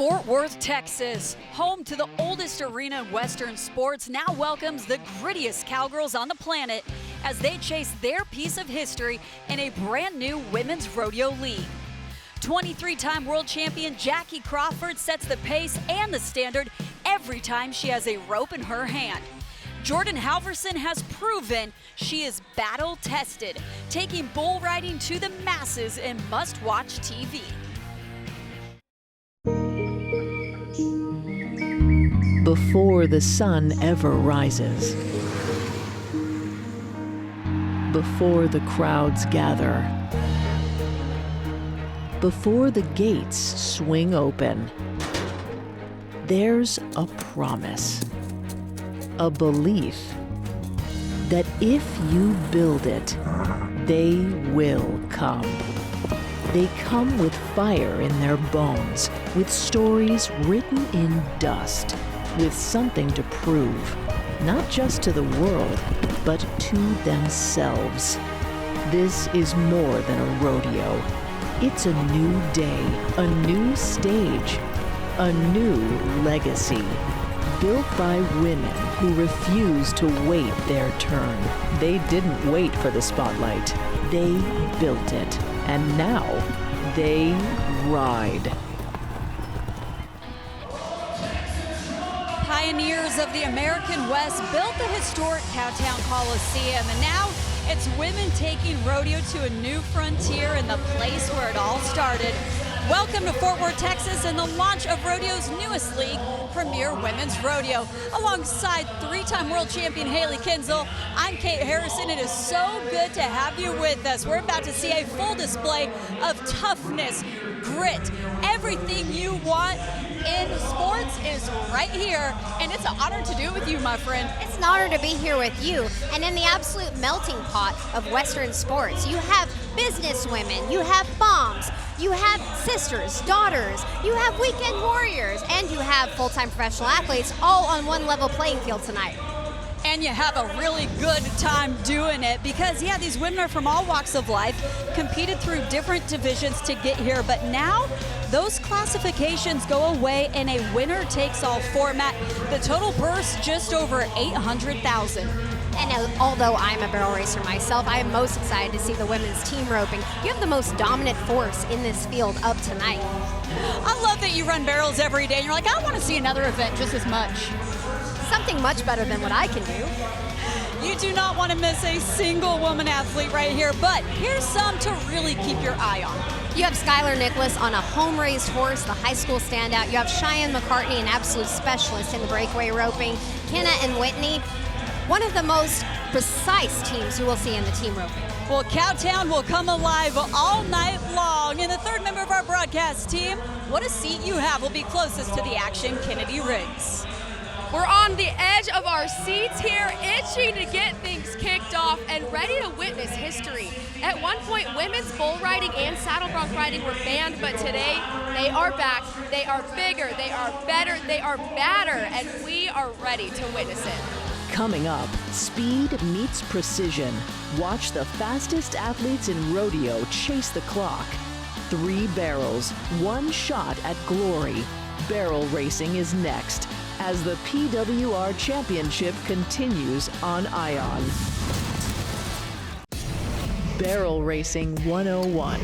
Fort Worth, Texas, home to the oldest arena in Western sports, now welcomes the grittiest cowgirls on the planet as they chase their piece of history in a brand new women's rodeo league. 23-time world champion Jackie Crawford sets the pace and the standard every time she has a rope in her hand. Jordan Halverson has proven she is battle-tested, taking bull riding to the masses in must-watch TV. Before the sun ever rises, before the crowds gather, before the gates swing open, there's a promise, a belief that if you build it, they will come. They come with fire in their bones, with stories written in dust, with something to prove, not just to the world, but to themselves. This is more than a rodeo. It's a new day, a new stage, a new legacy, built by women who refuse to wait their turn. They didn't wait for the spotlight. They built it, and now they ride. Pioneers of the American West built the historic Cowtown Coliseum, and now it's women taking rodeo to a new frontier in the place where it all started. Welcome to Fort Worth, Texas, and the launch of rodeo's newest league, Premier Women's Rodeo. Alongside three-time world champion Haley Kinsel, I'm Kate Harrison. It is so good to have you with us. We're about to see a full display of toughness, grit, everything you want in sports is right here, and it's an honor to do it with you, my friend. It's an honor to be here with you, and in the absolute melting pot of Western sports, you have business women, you have moms, you have sisters, daughters, you have weekend warriors, and you have full-time professional athletes all on one level playing field tonight. And you have a really good time doing it because, yeah, these women are from all walks of life, competed through different divisions to get here, but now those classifications go away in a winner-takes-all format. The total purse just over $800,000. And although I'm a barrel racer myself, I am most excited to see the women's team roping. You have the most dominant force in this field up tonight. I love that you run barrels every day, and you're like, I want to see another event just as much. Something much better than what I can do. You do not want to miss a single woman athlete right here, but here's some to really keep your eye on. You have Skylar Nicholas on a home-raised horse, the high school standout. You have Cheyenne McCartney, an absolute specialist in the breakaway roping. Kenna and Whitney, one of the most precise teams you will see in the team roping. Well, Cowtown will come alive all night long. And the third member of our broadcast team, what a seat you have, will be closest to the action, Kennedy Riggs. We're on the edge of our seats here, itching to get things kicked off and ready to witness history. At one point, women's bull riding and saddle bronc riding were banned, but today they are back. They are bigger, they are better, they are badder, and we are ready to witness it. Coming up, speed meets precision. Watch the fastest athletes in rodeo chase the clock. 3 barrels, 1 shot at glory. Barrel racing is next as the PWR Championship continues on ION. Barrel Racing 101.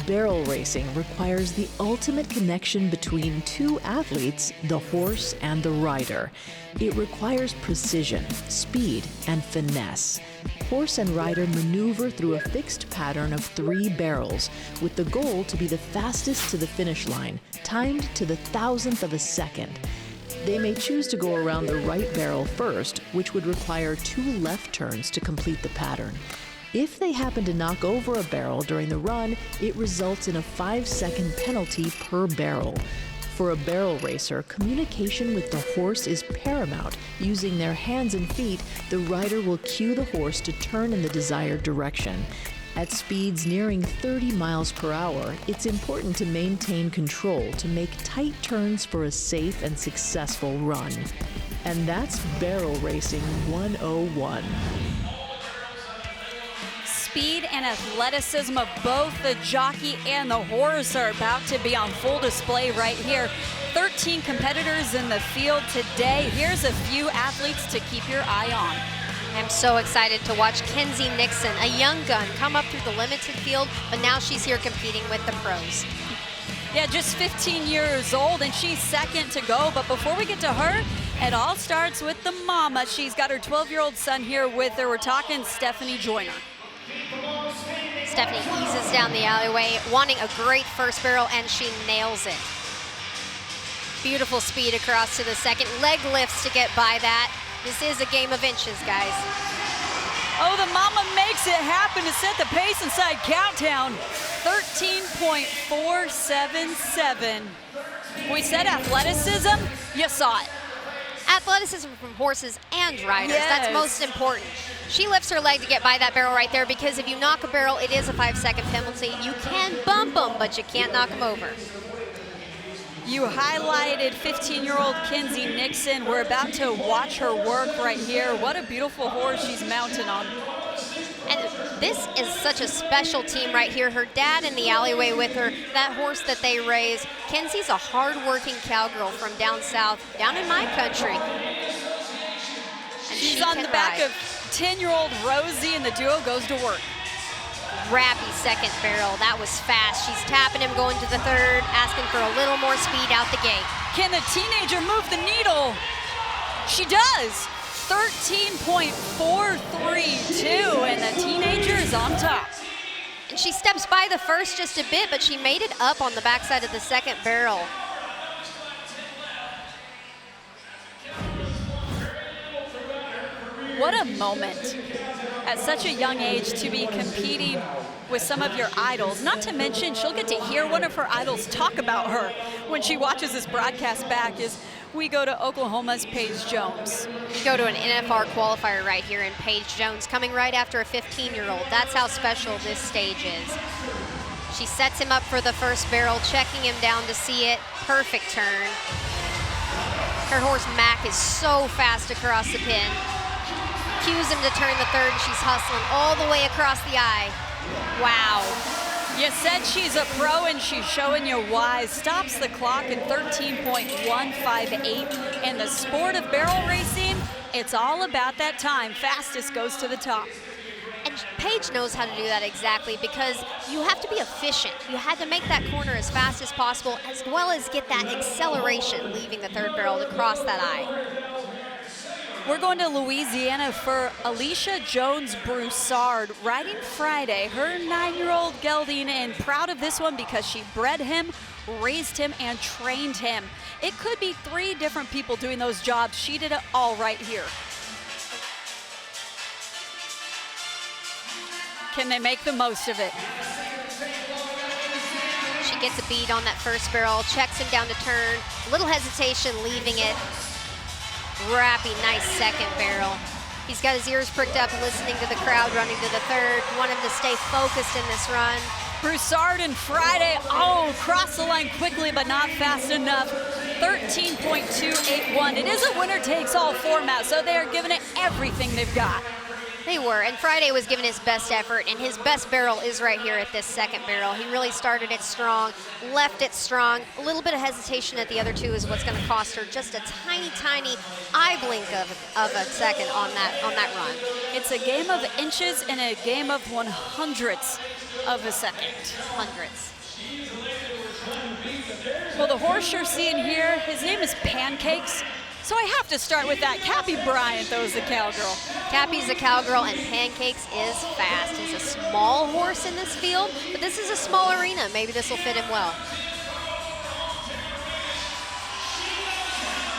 Barrel racing requires the ultimate connection between 2 athletes, the horse and the rider. It requires precision, speed, and finesse. Horse and rider maneuver through a fixed pattern of 3 barrels, with the goal to be the fastest to the finish line, timed to the 1,000th of a second. They may choose to go around the right barrel first, which would require 2 left turns to complete the pattern. If they happen to knock over a barrel during the run, it results in a 5-second penalty per barrel. For a barrel racer, communication with the horse is paramount. Using their hands and feet, the rider will cue the horse to turn in the desired direction. At speeds nearing 30 miles per hour, it's important to maintain control to make tight turns for a safe and successful run. And that's Barrel Racing 101. speed and athleticism of both the jockey and the horse are about to be on full display right here. 13 competitors in the field today. Here's a few athletes to keep your eye on. I'm so excited to watch Kenzie Nixon, a young gun, come up through the limited field, but now she's here competing with the pros. Yeah, just 15 years old, and she's second to go. But before we get to her, it all starts with the mama. She's got her 12-year-old son here with her. We're talking Stephanie Joyner. Stephanie eases down the alleyway, wanting a great first barrel, and she nails it. Beautiful speed across to the second. Leg lifts to get by that. This is a game of inches, guys. Oh, the mama makes it happen to set the pace inside Countdown. 13.477. We said athleticism, you saw it. Athleticism from horses and riders, Yes. That's most important. She lifts her leg to get by that barrel right there, because if you knock a barrel, it is a 5-second penalty. You can bump them, but you can't knock them over. You highlighted 15-year-old Kenzie Nixon. We're about to watch her work right here. What a beautiful horse she's mounted on. And this is such a special team right here. Her dad in the alleyway with her, that horse that they raise. Kenzie's a hard-working cowgirl from down south, down in my country. And She's on the back of 10-year-old Rosie, and the duo goes to work. Rappy second barrel, that was fast. She's tapping him going to the third, asking for a little more speed out the gate. Can the teenager move the needle? She does. 13.432, and the teenager is on top. And she steps by the first just a bit, but she made it up on the backside of the second barrel. What a moment at such a young age to be competing with some of your idols. Not to mention, she'll get to hear one of her idols talk about her when she watches this broadcast back as we go to Oklahoma's Paige Jones. We go to an NFR qualifier right here in Paige Jones, coming right after a 15-year-old. That's how special this stage is. She sets him up for the first barrel, checking him down to see it. Perfect turn. Her horse Mac is so fast across the pin. Cues him to turn the third, and she's hustling all the way across the eye. Wow. You said she's a pro, and she's showing you why. Stops the clock at 13.158. In the sport of barrel racing, it's all about that time. Fastest goes to the top. And Paige knows how to do that exactly, because you have to be efficient. You had to make that corner as fast as possible, as well as get that acceleration leaving the third barrel to cross that eye. We're going to Louisiana for Alicia Jones-Broussard, riding Friday. Her 9-year-old gelding, and proud of this one because she bred him, raised him, and trained him. It could be 3 different people doing those jobs. She did it all right here. Can they make the most of it? She gets a bead on that first barrel, checks him down to turn. Little hesitation leaving it. Rappy, nice second barrel. He's got his ears pricked up, listening to the crowd, running to the third. Want him to stay focused in this run. Broussard and Friday, oh, cross the line quickly, but not fast enough. 13.281. It is a winner-takes-all format, so they are giving it everything they've got. They were, and Friday was giving his best effort, and his best barrel is right here at this second barrel. He really started it strong, left it strong. A little bit of hesitation at the other two is what's going to cost her just a tiny, tiny eye blink of a second on that run. It's a game of inches and a game of 100ths of a second. Hundredths. Well, the horse you're seeing here, his name is Pancakes. So I have to start with that. Cappy Bryant, though, is the cowgirl. Cappy's a cowgirl, and Pancakes is fast. He's a small horse in this field, but this is a small arena. Maybe this will fit him well.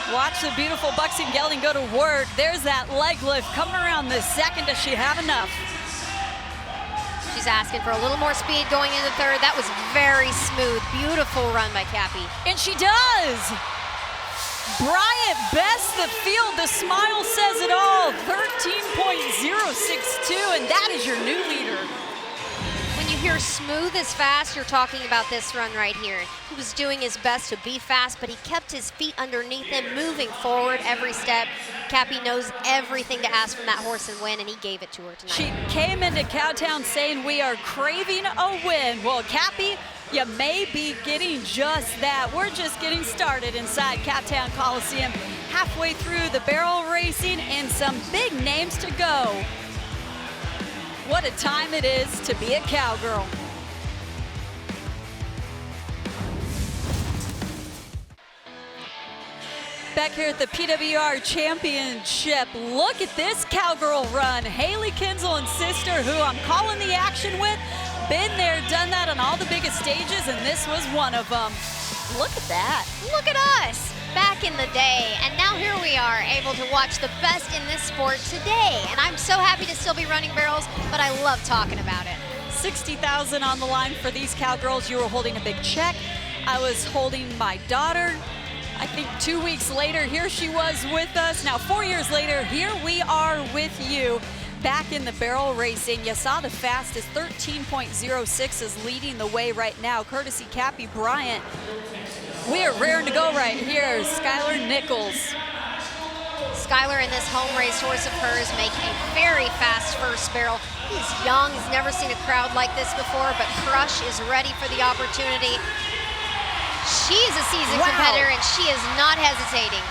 Watch the beautiful Buxom gelding go to work. There's that leg lift coming around the second. Does she have enough? She's asking for a little more speed going into third. That was very smooth. Beautiful run by Cappy. And she does. Bryant bests the field. The smile says it all. 13.062, and that is your new leader. When you hear smooth as fast, you're talking about this run right here. He was doing his best to be fast, but he kept his feet underneath him, moving forward every step. Cappy knows everything to ask from that horse and win, and he gave it to her tonight. She came into Cowtown saying we are craving a win. Well, Cappy, you may be getting just that. We're just getting started inside Cowtown Coliseum, halfway through the barrel racing and some big names to go. What a time it is to be a cowgirl. Back here at the PWR Championship, look at this cowgirl run. Haley Kinsel and sister, who I'm calling the action with, been there, done that on all the biggest stages, and this was one of them. Look at that. Look at us, back in the day, and now here we are, able to watch the best in this sport today. And I'm so happy to still be running barrels, but I love talking about it. $60,000 on the line for these cowgirls. You were holding a big check. I was holding my daughter. I think 2 weeks later, here she was with us. Now 4 years later, here we are with you back in the barrel racing. You saw the fastest, 13.06 is leading the way right now, courtesy Cappy Bryant. We are raring to go right here, Skylar Nichols. Skylar and this home race horse of hers make a very fast first barrel. He's young, he's never seen a crowd like this before, but Crush is ready for the opportunity. She is a seasoned competitor, and she is not hesitating.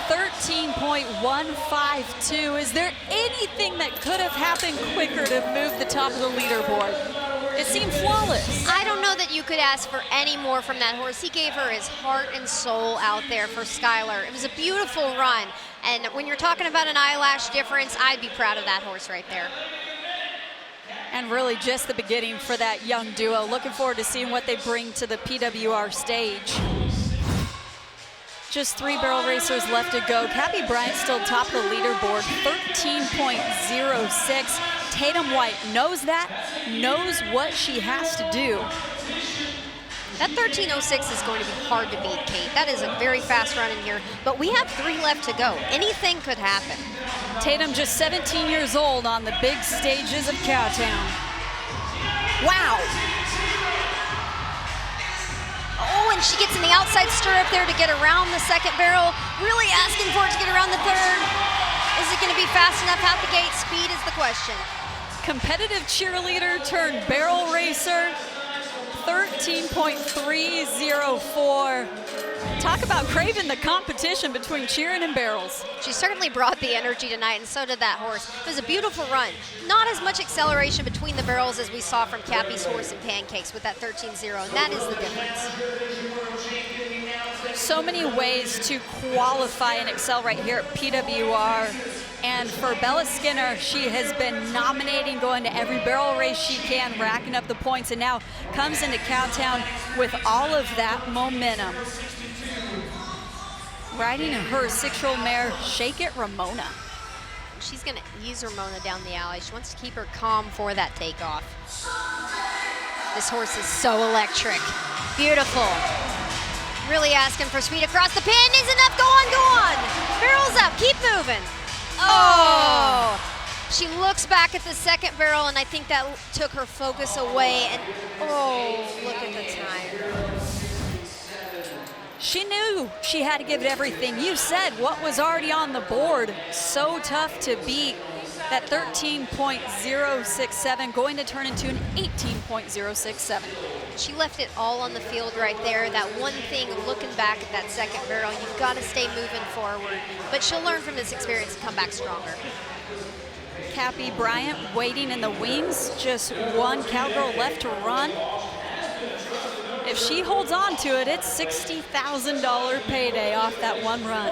13.152. Is there anything that could have happened quicker to move the top of the leaderboard? It seemed flawless. I don't know that you could ask for any more from that horse. He gave her his heart and soul out there for Skylar. It was a beautiful run, and when you're talking about an eyelash difference, I'd be proud of that horse right there. And really just the beginning for that young duo. Looking forward to seeing what they bring to the PWR stage. Just 3 barrel racers left to go. Cappy Bryant still top of the leaderboard, 13.06. Tatum White knows that, knows what she has to do. That 13.06 is going to be hard to beat, Kate. That is a very fast run in here, but we have 3 left to go. Anything could happen. Tatum just 17 years old on the big stages of Cowtown. Wow. Oh, and she gets in the outside stirrup there to get around the second barrel. Really asking for it to get around the third. Is it going to be fast enough out the gate? Speed is the question. Competitive cheerleader turned barrel racer. 13.304. Talk about craving the competition between cheering and barrels. She certainly brought the energy tonight, and so did that horse. It was a beautiful run. Not as much acceleration between the barrels as we saw from Cappy's horse and Pancakes with that 13.0, and that is the difference. So many ways to qualify and excel right here at PWR. And for Bella Skinner, she has been nominating, going to every barrel race she can, racking up the points, and now comes into Cowtown with all of that momentum. Riding her 6-year-old mare, Shake It Ramona. She's going to ease Ramona down the alley. She wants to keep her calm for that takeoff. This horse is so electric. Beautiful. Really asking for speed across the pin. Is enough. Go on, go on. Barrels up. Keep moving. Oh! She looks back at the second barrel, and I think that took her focus away. And oh, look at the time. She knew she had to give it everything. You said what was already on the board. So tough to beat. That 13.067 going to turn into an 18.067. She left it all on the field right there. That one thing, looking back at that second barrel, you've got to stay moving forward. But she'll learn from this experience and come back stronger. Cappy Bryant waiting in the wings. Just one cowgirl left to run. If she holds on to it, it's $60,000 payday off that one run.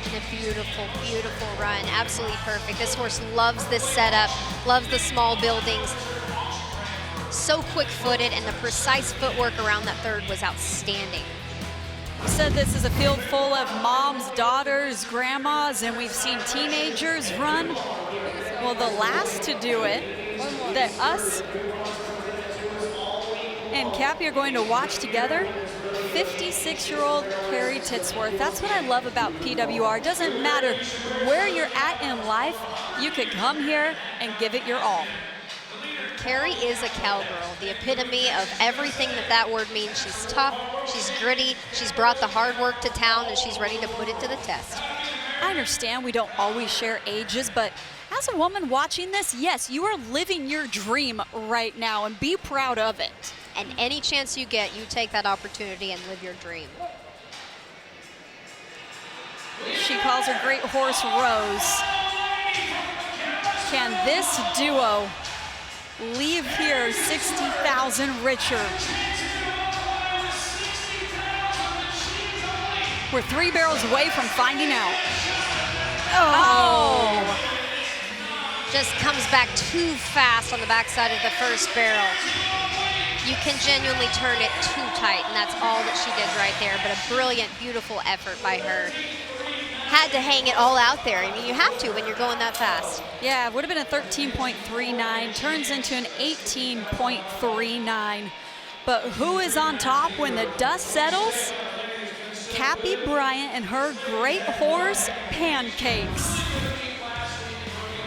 A beautiful, beautiful run. Absolutely perfect. This horse loves this setup, loves the small buildings. So quick-footed, and the precise footwork around that third was outstanding. We said this is a field full of moms, daughters, grandmas, and we've seen teenagers run. Well, the last to do it, us and Cappy are going to watch together 56-year-old Carrie Titsworth. That's what I love about PWR. It doesn't matter where you're at in life, you could come here and give it your all. Carrie is a cowgirl, the epitome of everything that word means. She's tough, she's gritty, she's brought the hard work to town, and she's ready to put it to the test. I understand we don't always share ages, but as a woman watching this, yes, you are living your dream right now, and be proud of it. And any chance you get, you take that opportunity and live your dream. She calls her great horse Rose. Can this duo leave here 60,000 richer? We're 3 barrels away from finding out. Oh! Just comes back too fast on the backside of the first barrel. You can genuinely turn it too tight, and that's all that she did right there, but a brilliant, beautiful effort by her. Had to hang it all out there. I mean, you have to when you're going that fast. Yeah, it would have been a 13.39, turns into an 18.39. But who is on top when the dust settles? Cappy Bryant and her great horse, Pancakes.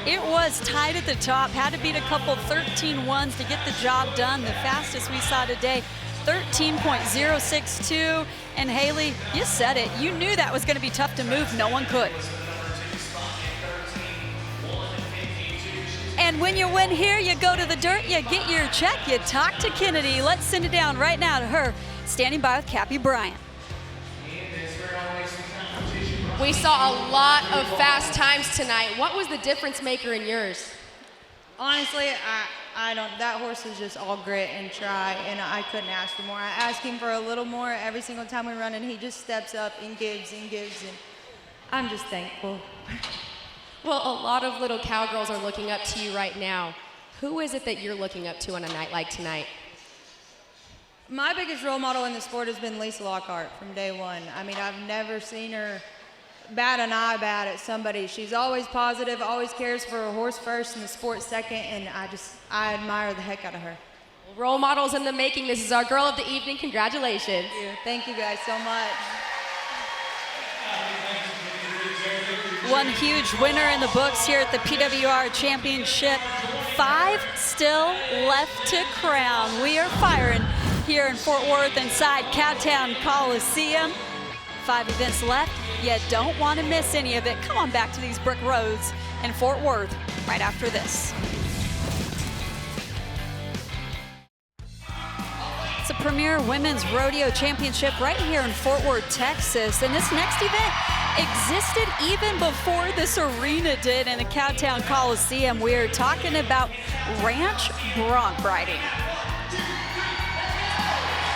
It was tight at the top, had to beat a couple 13-1s to get the job done. The fastest we saw today, 13.062. And Haley, you said it. You knew that was going to be tough to move. No one could. And when you win here, you go to the dirt, you get your check, you talk to Kennedy. Let's send it down right now to her, standing by with Cappy Bryant. We saw a lot of fast times tonight. What was the difference maker in yours? Honestly, I don't. That horse is just all grit and try, and I couldn't ask for more. I ask him for a little more every single time we run, and he just steps up and gives, and I'm just thankful. Well, a lot of little cowgirls are looking up to you right now. Who is it that you're looking up to on a night like tonight? My biggest role model in the sport has been Lisa Lockhart from day one. I mean, I've never seen her bat an eye bad at somebody. She's always positive, always cares for her horse first and the sport second, and I admire the heck out of her. Role models in the making. This is our girl of the evening. Congratulations. Thank you guys so much. One huge winner in the books here at the PWR Championship. 5 still left to crown. We are firing here in Fort Worth inside Cowtown Coliseum. 5 events left. You don't want to miss any of it. Come on back to these brick roads in Fort Worth right after this. It's a premier women's rodeo championship right here in Fort Worth, Texas. And this next event existed even before this arena did in the Cowtown Coliseum. We're talking about ranch bronc riding.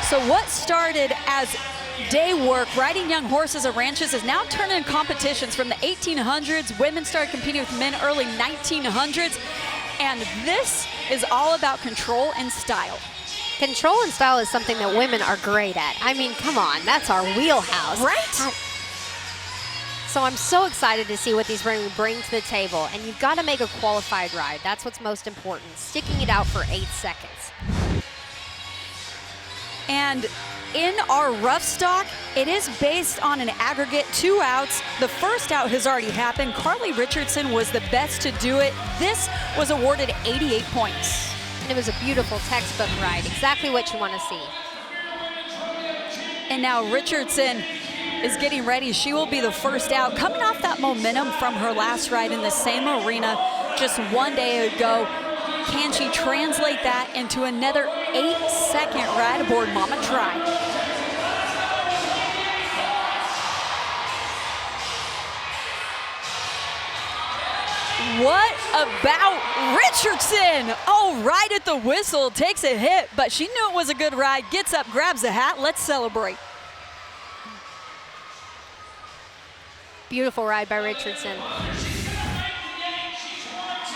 So what started as day work, riding young horses at ranches, is now turning into competitions. From the 1800s, women started competing with men early 1900s, and this is all about control and style. Control and style is something that women are great at. I mean, come on, that's our wheelhouse. Right? So I'm so excited to see what these women bring to the table, and you've got to make a qualified ride. That's what's most important, sticking it out for 8 seconds. And in our rough stock, it is based on an aggregate 2 outs. The first out has already happened. Carly Richardson was the best to do it. This was awarded 88 points. And it was a beautiful textbook ride, exactly what you want to see. And now Richardson is getting ready. She will be the first out, coming off that momentum from her last ride in the same arena just 1 day ago. Can she translate that into another 8-second ride aboard Mama Try? What about Richardson? Oh, right at the whistle, takes a hit, but she knew it was a good ride, gets up, grabs the hat, let's celebrate. Beautiful ride by Richardson.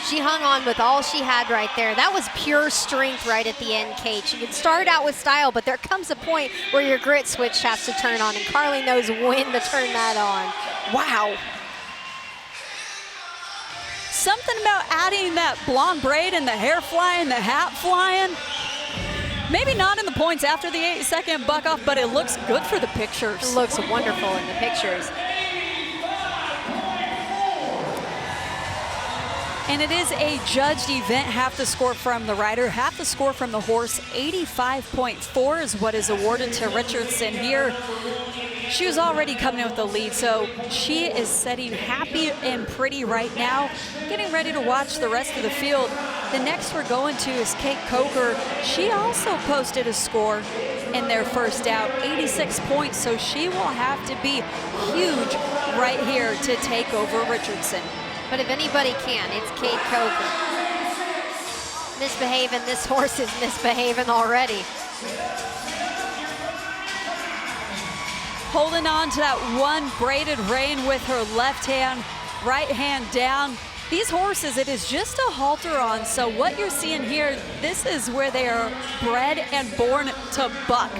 She hung on with all she had right there. That was pure strength right at the end, Kate. You can start out with style, but there comes a point where your grit switch has to turn on, and Carly knows when to turn that on. Wow. Something about adding that blonde braid and the hair flying, the hat flying. Maybe not in the points after the 8-second buck off, but it looks good for the pictures. It looks wonderful in the pictures. And it is a judged event. Half the score from the rider, half the score from the horse. 85.4 is what is awarded to Richardson here. She was already coming in with the lead, so she is sitting happy and pretty right now, getting ready to watch the rest of the field. The next we're going to is Kate Coker. She also posted a score in their first out, 86 points, so she will have to be huge right here to take over Richardson. But if anybody can, it's Kate Coker. Misbehaving, this horse is misbehaving already. Holding on to that one braided rein with her left hand, right hand down. These horses, it is just a halter on, so what you're seeing here, this is where they are bred and born to buck.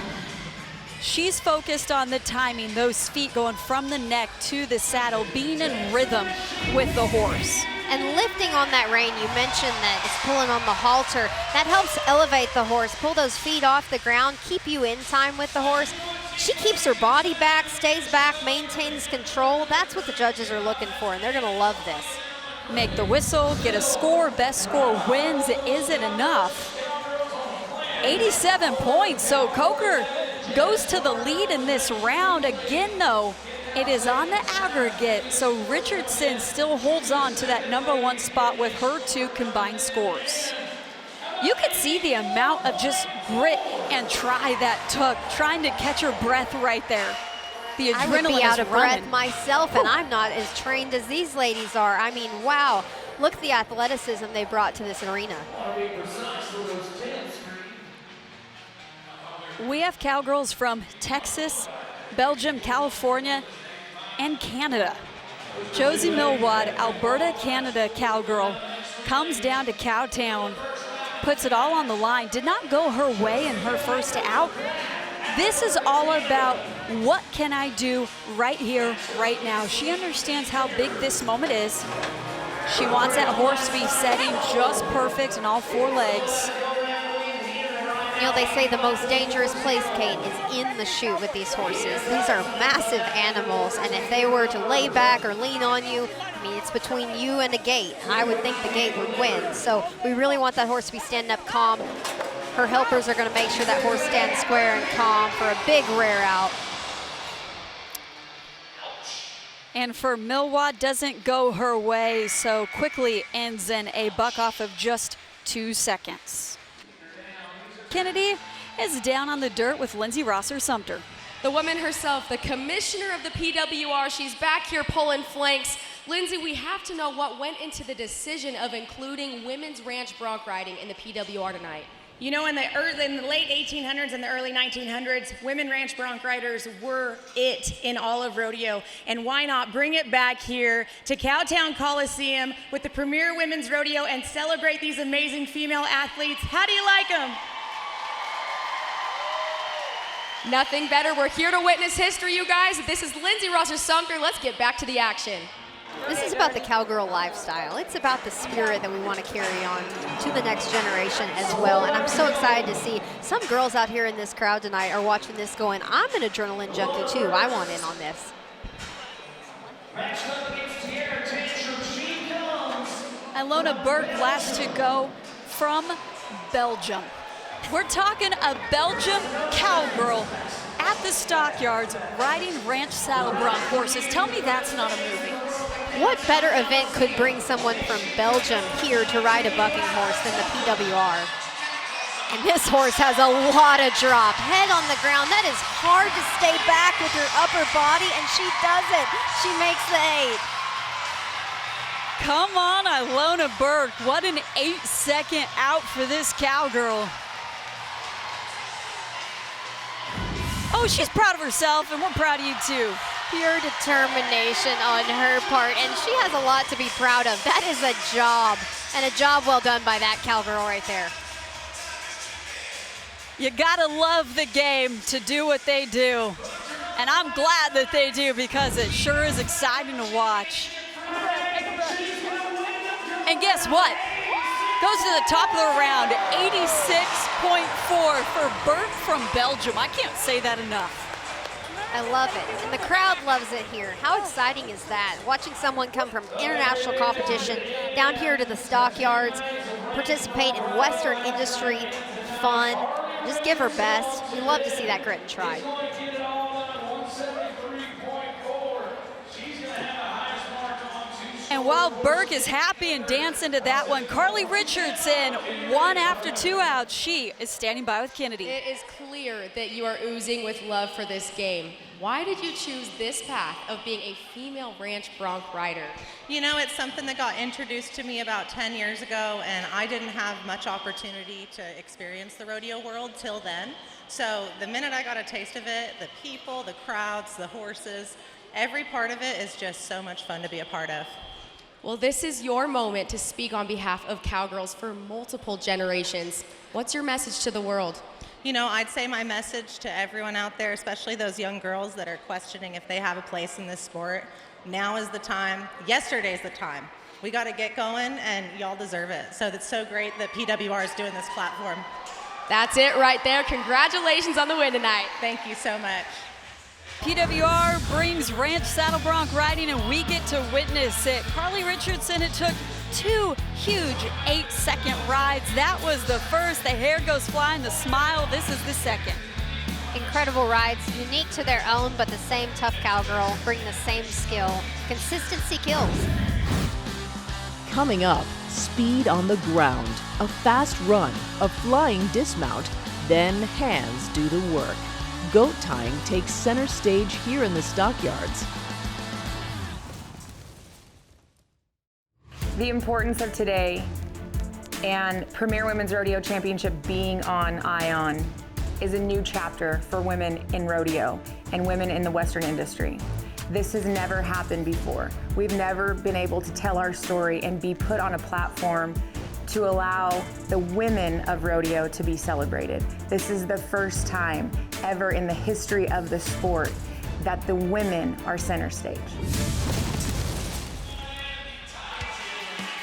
She's focused on the timing, those feet going from the neck to the saddle, being in rhythm with the horse. And lifting on that rein, you mentioned that it's pulling on the halter. That helps elevate the horse, pull those feet off the ground, keep you in time with the horse. She keeps her body back, stays back, maintains control. That's what the judges are looking for, and they're gonna love this. Make the whistle, get a score, best score wins. Is it enough? 87 points, so Coker goes to the lead in this round. Again, though, it is on the aggregate, so Richardson still holds on to that #1 spot with her 2 combined scores. You could see the amount of just grit and try that took, trying to catch her breath right there. The adrenaline I would be out of running. breath myself, and I'm not as trained as these ladies are. I mean, wow. Look at the athleticism they brought to this arena. We have cowgirls from Texas, Belgium, California, and Canada. Josie Millwad, Alberta, Canada cowgirl, comes down to Cowtown, puts it all on the line. Did not go her way in her first out. This is all about what can I do right here, right now. She understands how big this moment is. She wants that horse to be setting just perfect in all 4 legs. You know, they say the most dangerous place, Kate, is in the chute with these horses. These are massive animals, and if they were to lay back or lean on you, I mean, it's between you and a gate. I would think the gate would win. So we really want that horse to be standing up calm. Her helpers are going to make sure that horse stands square and calm for a big rear out. And for Millwad, doesn't go her way, so quickly ends in a buck off of just 2 seconds. Kennedy is down on the dirt with Lindsay Rosser-Sumter. The woman herself, the commissioner of the PWR, she's back here pulling flanks. Lindsay, we have to know what went into the decision of including women's ranch bronc riding in the PWR tonight. You know, in the late 1800s and the early 1900s, women ranch bronc riders were it in all of rodeo. And why not bring it back here to Cowtown Coliseum with the premier women's rodeo and celebrate these amazing female athletes? How do you like them? Nothing better. We're here to witness history, you guys. This is Lindsay Rosser-Sumter. Let's get back to the action. This is about the cowgirl lifestyle. It's about the spirit that we want to carry on to the next generation as well. And I'm so excited to see some girls out here in this crowd tonight are watching this going, I'm an adrenaline junkie too. I want in on this. Ilona Burke last to go from Belgium. We're talking a Belgium cowgirl at the stockyards riding ranch saddle bronc horses. Tell me that's not a movie. What better event could bring someone from Belgium here to ride a bucking horse than the PWR? And this horse has a lot of drop. Head on the ground. That is hard to stay back with her upper body, and she does it. She makes the 8. Come on, Ilona Burke. What an 8-second out for this cowgirl. Oh, she's proud of herself, and we're proud of you too. Pure determination on her part, and she has a lot to be proud of. That is a job, and a job well done by that cowgirl right there. You gotta love the game to do what they do. And I'm glad that they do because it sure is exciting to watch. And guess what? Goes to the top of the round, 86.4 for Bert from Belgium. I can't say that enough. I love it, and the crowd loves it here. How exciting is that? Watching someone come from international competition down here to the stockyards, participate in Western industry, fun, just give her best. We love to see that grit and try. And while Burke is happy and dancing to that one, Carly Richardson, 1 after 2 outs. She is standing by with Kennedy. It is clear that you are oozing with love for this game. Why did you choose this path of being a female ranch bronc rider? You know, it's something that got introduced to me about 10 years ago, and I didn't have much opportunity to experience the rodeo world till then. So the minute I got a taste of it, the people, the crowds, the horses, every part of it is just so much fun to be a part of. Well, this is your moment to speak on behalf of Cowgirls for multiple generations. What's your message to the world? You know, I'd say my message to everyone out there, especially those young girls that are questioning if they have a place in this sport, now is the time. Yesterday's the time. We got to get going, and y'all deserve it. So it's so great that PWR is doing this platform. That's it right there. Congratulations on the win tonight. Thank you so much. PWR brings ranch saddle bronc riding, and we get to witness it. Carly Richardson, it took 2 huge 8-second rides. That was the first. The hair goes flying, the smile. This is the second. Incredible rides, unique to their own, but the same tough cowgirl, bring the same skill. Consistency kills. Coming up, speed on the ground, a fast run, a flying dismount, then hands do the work. Goat tying takes center stage here in the stockyards. The importance of today and Premier Women's Rodeo Championship being on ION is a new chapter for women in rodeo and women in the Western industry. This has never happened before. We've never been able to tell our story and be put on a platform to allow the women of rodeo to be celebrated. This is the first time ever in the history of the sport that the women are center stage.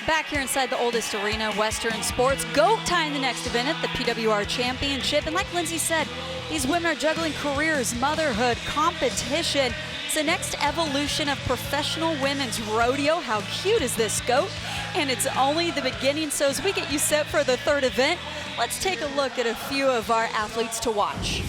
Back here inside the oldest arena, Western Sports, goat tying the next event at the PWR Championship. And like Lindsay said, these women are juggling careers, motherhood, competition. It's the next evolution of professional women's rodeo. How cute is this goat? And it's only the beginning. So as we get you set for the third event, let's take a look at a few of our athletes to watch.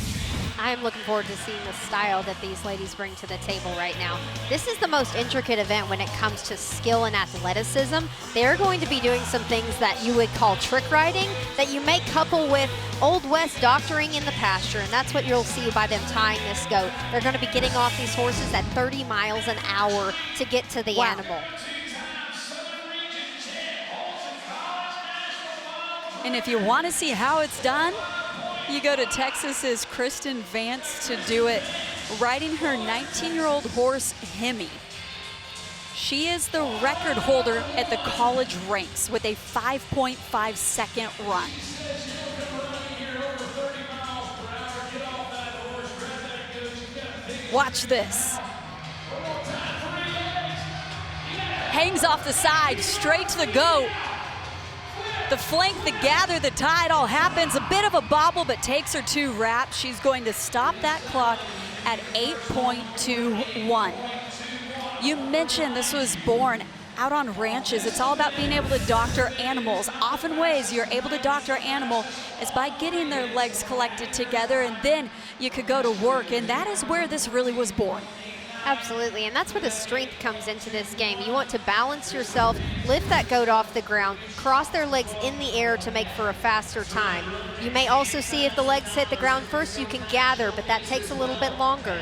I'm looking forward to seeing the style that these ladies bring to the table right now. This is the most intricate event when it comes to skill and athleticism. They're going to be doing some things that you would call trick riding that you may couple with Old West doctoring in the pasture, and that's what you'll see by them tying this goat. They're going to be getting off these horses at 30 miles an hour to get to the animal. And if you want to see how it's done, you go to Texas's Kristen Vance to do it, riding her 19-year-old horse, Hemi. She is the record holder at the college ranks with a 5.5-second run. Watch this. Hangs off the side, straight to the goat. The flank, the gather, the tie, it all happens. A bit of a bobble, but takes her 2 wraps. She's going to stop that clock at 8.21. You mentioned this was born out on ranches. It's all about being able to doctor animals. Often ways you're able to doctor an animal is by getting their legs collected together, and then you could go to work, and that is where this really was born. Absolutely, and that's where the strength comes into this game. You want to balance yourself, lift that goat off the ground, cross their legs in the air to make for a faster time. You may also see if the legs hit the ground first, you can gather, but that takes a little bit longer.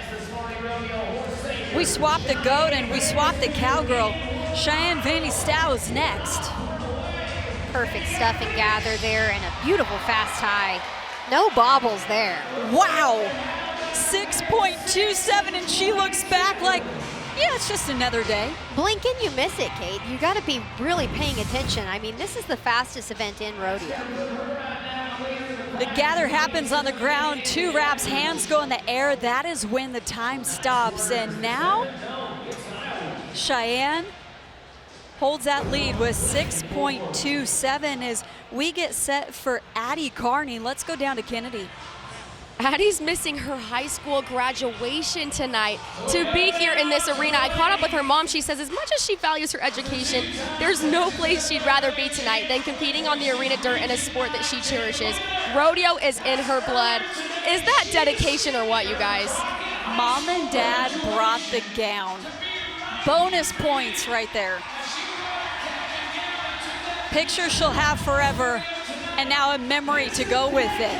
We swapped the goat and we swapped the cowgirl. Cheyenne Vanny Stow is next. Perfect stuff and gather there, and a beautiful fast tie. No bobbles there. Wow! 6.27, and she looks back like, yeah, it's just another day. Blink and you miss it, Kate. You got to be really paying attention. I mean, this is the fastest event in rodeo. The gather happens on the ground, 2 wraps, hands go in the air. That is when the time stops. And now, Cheyenne holds that lead with 6.27 as we get set for Addie Carney. Let's go down to Kennedy. Addie's missing her high school graduation tonight to be here in this arena. I caught up with her mom. She says as much as she values her education, there's no place she'd rather be tonight than competing on the arena dirt in a sport that she cherishes. Rodeo is in her blood. Is that dedication or what, you guys? Mom and Dad brought the gown. Bonus points right there. Picture she'll have forever, and now a memory to go with it.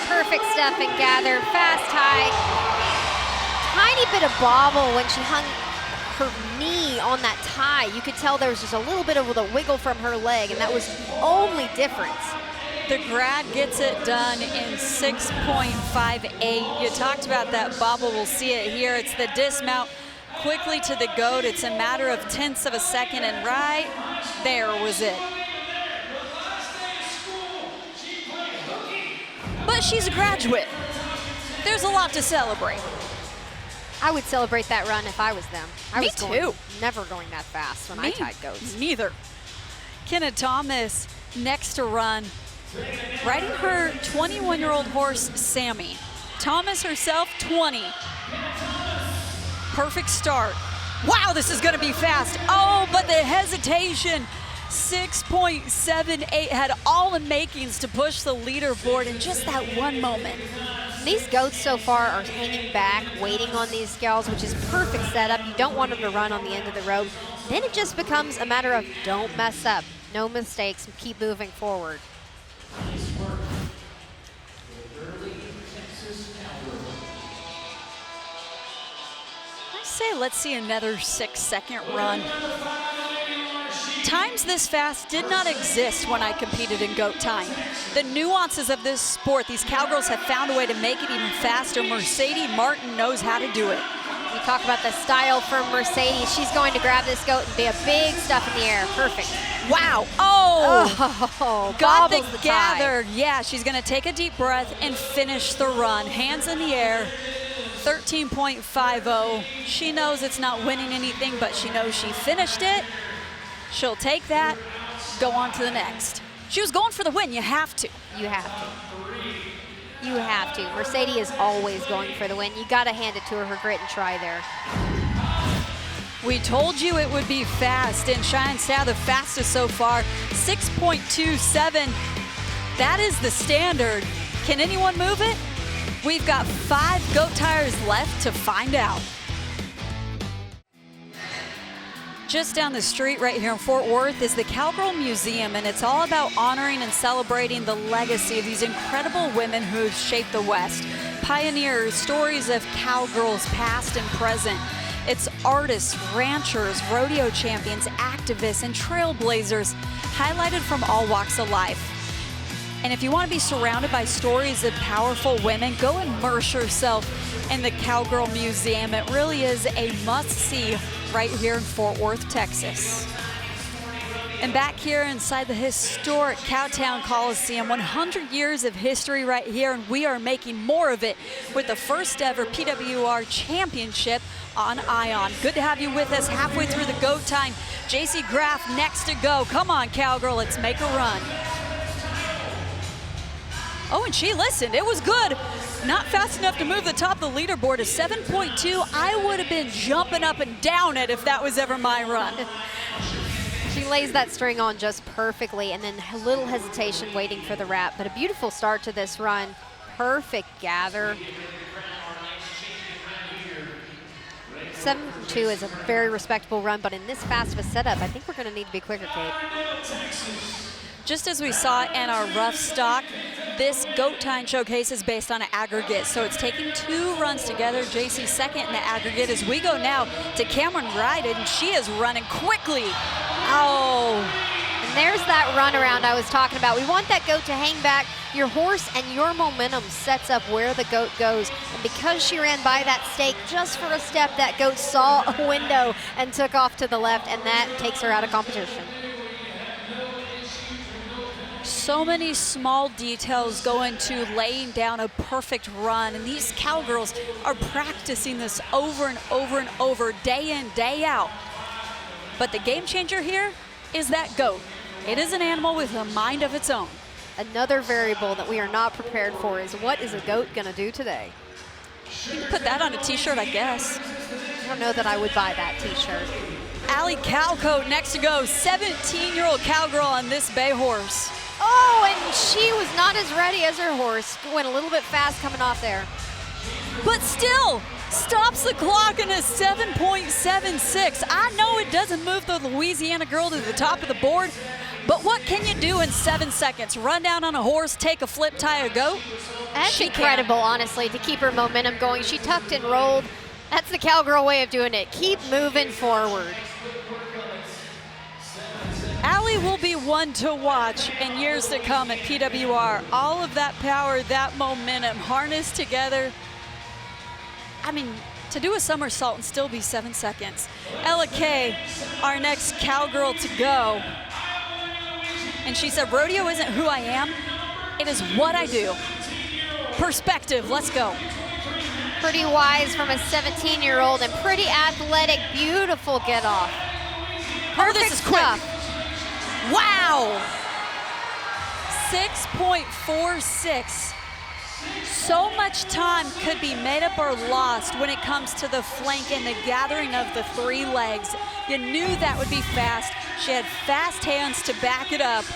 Perfect stuff and gather, fast high. Tiny bit of bobble when she hung her knee on that tie. You could tell there was just a little bit of a wiggle from her leg, and that was the only difference. The grad gets it done in 6.58. You talked about that bobble. We'll see it here. It's the dismount quickly to the goat. It's a matter of tenths of a second, and right there was it. But she's a graduate. There's a lot to celebrate. I would celebrate that run if I was them. Me too. Never going that fast when I tied goats. Neither. Kenna Thomas next to run, riding her 21-year-old horse, Sammy. Thomas herself, 20. Perfect start. Wow, this is going to be fast. Oh, but the hesitation. 6.78 had all the makings to push the leaderboard in just that one moment. These goats so far are hanging back, waiting on these scales, which is perfect setup. You don't want them to run on the end of the rope. Then it just becomes a matter of don't mess up, no mistakes, and keep moving forward. I say let's see another 6-second run. Times this fast did not exist when I competed in goat tying. The nuances of this sport, these cowgirls have found a way to make it even faster. Mercedes Martin knows how to do it. We talk about the style from Mercedes. She's going to grab this goat and be a big stuff in the air. Perfect. Wow. Oh, got the tie. gather. Yeah, she's going to take a deep breath and finish the run. Hands in the air. 13.50. She knows it's not winning anything, but she knows she finished it. She'll take that, go on to the next. She was going for the win. You have to. You have to. You have to. Mercedes is always going for the win. You got to hand it to her grit and try there. We told you it would be fast, and Cheyenne Stout the fastest so far, 6.27. That is the standard. Can anyone move it? We've got 5 goat tires left to find out. Just down the street right here in Fort Worth is the Cowgirl Museum, and it's all about honoring and celebrating the legacy of these incredible women who have shaped the West. Pioneers, stories of cowgirls past and present. It's artists, ranchers, rodeo champions, activists, and trailblazers highlighted from all walks of life. And if you want to be surrounded by stories of powerful women, go immerse yourself in the Cowgirl Museum. It really is a must-see right here in Fort Worth, Texas. And back here inside the historic Cowtown Coliseum, 100 years of history right here, and we are making more of it with the first ever PWR Championship on Ion. Good to have you with us halfway through the goat time. JC Graff next to go. Come on, Cowgirl, let's make a run. Oh, and she listened. It was good. Not fast enough to move the top of the leaderboard to 7.2. I would have been jumping up and down it if that was ever my run. She lays that string on just perfectly, and then a little hesitation waiting for the wrap, but a beautiful start to this run. Perfect gather. 7.2 is a very respectable run, but in this fast of a setup, I think we're going to need to be quicker, Kate. Just as we saw in our rough stock, this goat tying showcase is based on an aggregate, so it's taking 2 runs together. JC second in the aggregate as we go now to Cameron Ryden, and she is running quickly. Oh. And there's that runaround I was talking about. We want that goat to hang back. Your horse and your momentum sets up where the goat goes. And because she ran by that stake just for a step, that goat saw a window and took off to the left, and that takes her out of competition. So many small details go into laying down a perfect run, and these cowgirls are practicing this over and over and over, day in, day out. But the game changer here is that goat. It is an animal with a mind of its own. Another variable that we are not prepared for is what is a goat going to do today? You can put that on a t-shirt, I guess. I don't know that I would buy that t-shirt. Allie Calcoat next to go, 17-year-old cowgirl on this bay horse. Oh, and she was not as ready as her horse. Went a little bit fast coming off there. But still, stops the clock in a 7.76. I know it doesn't move the Louisiana girl to the top of the board, but what can you do in 7 seconds? Run down on a horse, take a flip, tie a goat? That's incredible, honestly, to keep her momentum going. She tucked and rolled. That's the cowgirl way of doing it. Keep moving forward. Allie will be one to watch in years to come at PWR. All of that power, that momentum harnessed together. I mean, to do a somersault and still be 7 seconds. Ella Kay, our next cowgirl to go. And she said, rodeo isn't who I am, it is what I do. Perspective, let's go. Pretty wise from a 17-year-old and pretty athletic, beautiful get off. Oh, this is quick. Stuff. Wow. 6.46. So much time could be made up or lost when it comes to the flank and the gathering of the 3 legs. You knew that would be fast. She had fast hands to back it up.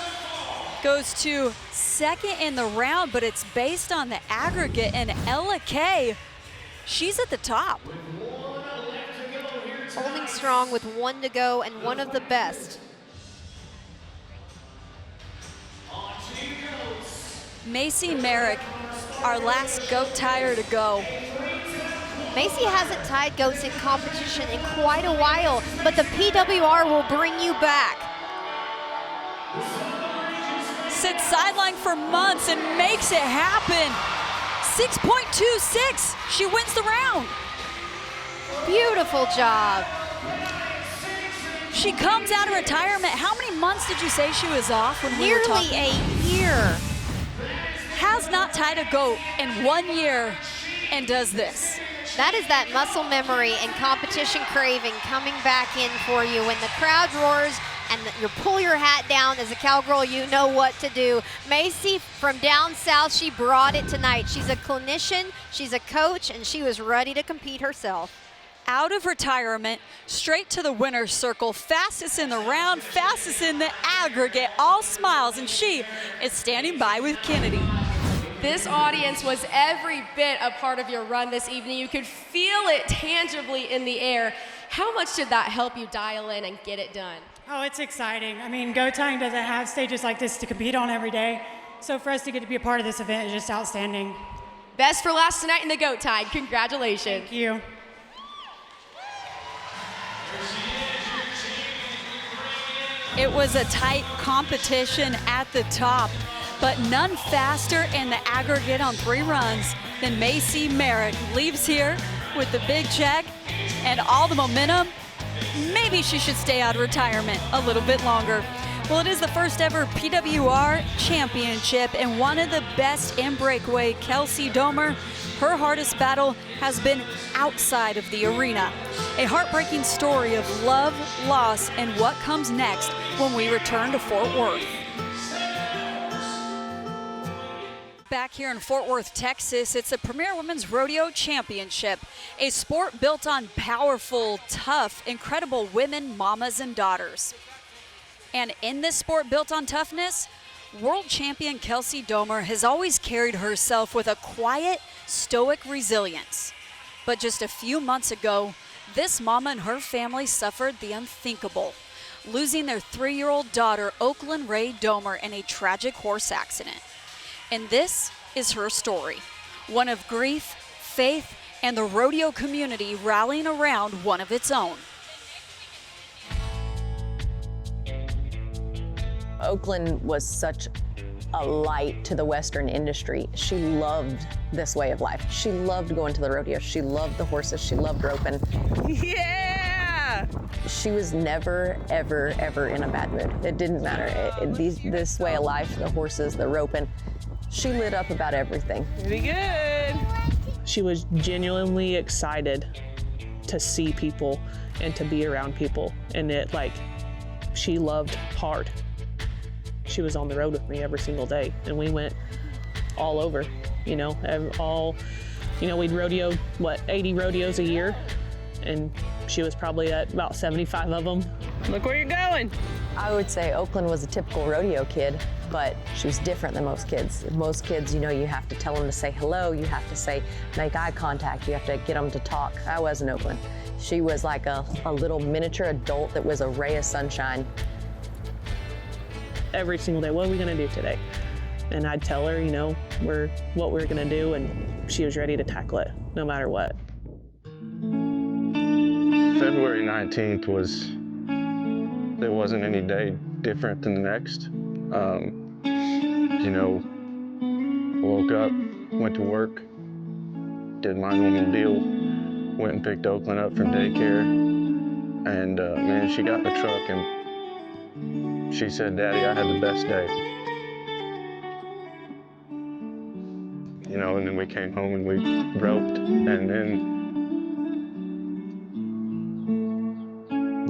Goes to second in the round, but it's based on the aggregate, and Ella Kay, she's at the top. Holding strong with 1 to go and one of the best. Macy Merrick, our last goat tire to go. Macy hasn't tied goats in competition in quite a while, but the PWR will bring you back. Sits sideline for months and makes it happen. 6.26, she wins the round. Beautiful job. She comes out of retirement. How many months did you say she was off when we were talking? Nearly a year. Has not tied a goat in 1 year and does this. That is that muscle memory and competition craving coming back in for you. When the crowd roars and you pull your hat down as a cowgirl, you know what to do. Macy from down south, she brought it tonight. She's a clinician, she's a coach, and she was ready to compete herself. Out of retirement, straight to the winner's circle, fastest in the round, fastest in the aggregate, all smiles, and she is standing by with Kennedy. This audience was every bit a part of your run this evening. You could feel it tangibly in the air. How much did that help you dial in and get it done? Oh, it's exciting. I mean, goat tying doesn't have stages like this to compete on every day. So for us to get to be a part of this event is just outstanding. Best for last tonight in the goat tide. Congratulations. Thank you. It was a tight competition at the top, but none faster in the aggregate on 3 runs than Macy Merrick. Leaves here with the big check and all the momentum. Maybe she should stay out of retirement a little bit longer. Well, it is the first ever PWR championship, and one of the best in breakaway, Kelsey Domer. Her hardest battle has been outside of the arena. A heartbreaking story of love, loss, and what comes next when we return to Fort Worth. Back here in Fort Worth, Texas, it's the Premier Women's Rodeo Championship, a sport built on powerful, tough, incredible women, mamas, and daughters. And in this sport built on toughness, world champion Kelsey Domer has always carried herself with a quiet, stoic resilience. But just a few months ago, this mama and her family suffered the unthinkable, losing their 3-year-old daughter, Oakland Ray Domer, in a tragic horse accident. And this is her story, one of grief, faith, and the rodeo community rallying around one of its own. Oakland was such a light to the Western industry. She loved this way of life. She loved going to the rodeo. She loved the horses. She loved roping. Yeah! Yeah. She was never, ever, ever in a bad mood. It didn't matter. This way of life, the horses, the roping, she lit up about everything. Pretty good. She was genuinely excited to see people and to be around people. And she loved hard. She was on the road with me every single day, and we went all over, we'd rodeo, 80 rodeos a year, and she was probably at about 75 of them. Look where you're going. I would say Oakland was a typical rodeo kid, but she was different than most kids. Most kids, you have to tell them to say hello, you have to make eye contact, you have to get them to talk. I was in Oakland. She was like a little miniature adult that was a ray of sunshine. Every single day, what are we gonna do today? And I'd tell her, what we're gonna do, and she was ready to tackle it, no matter what. February 19th there wasn't any day different than the next. Woke up, went to work, did my normal deal, went and picked Oakland up from daycare, and man, she got in the truck and she said, "Daddy, I had the best day." And then we came home and we roped, and then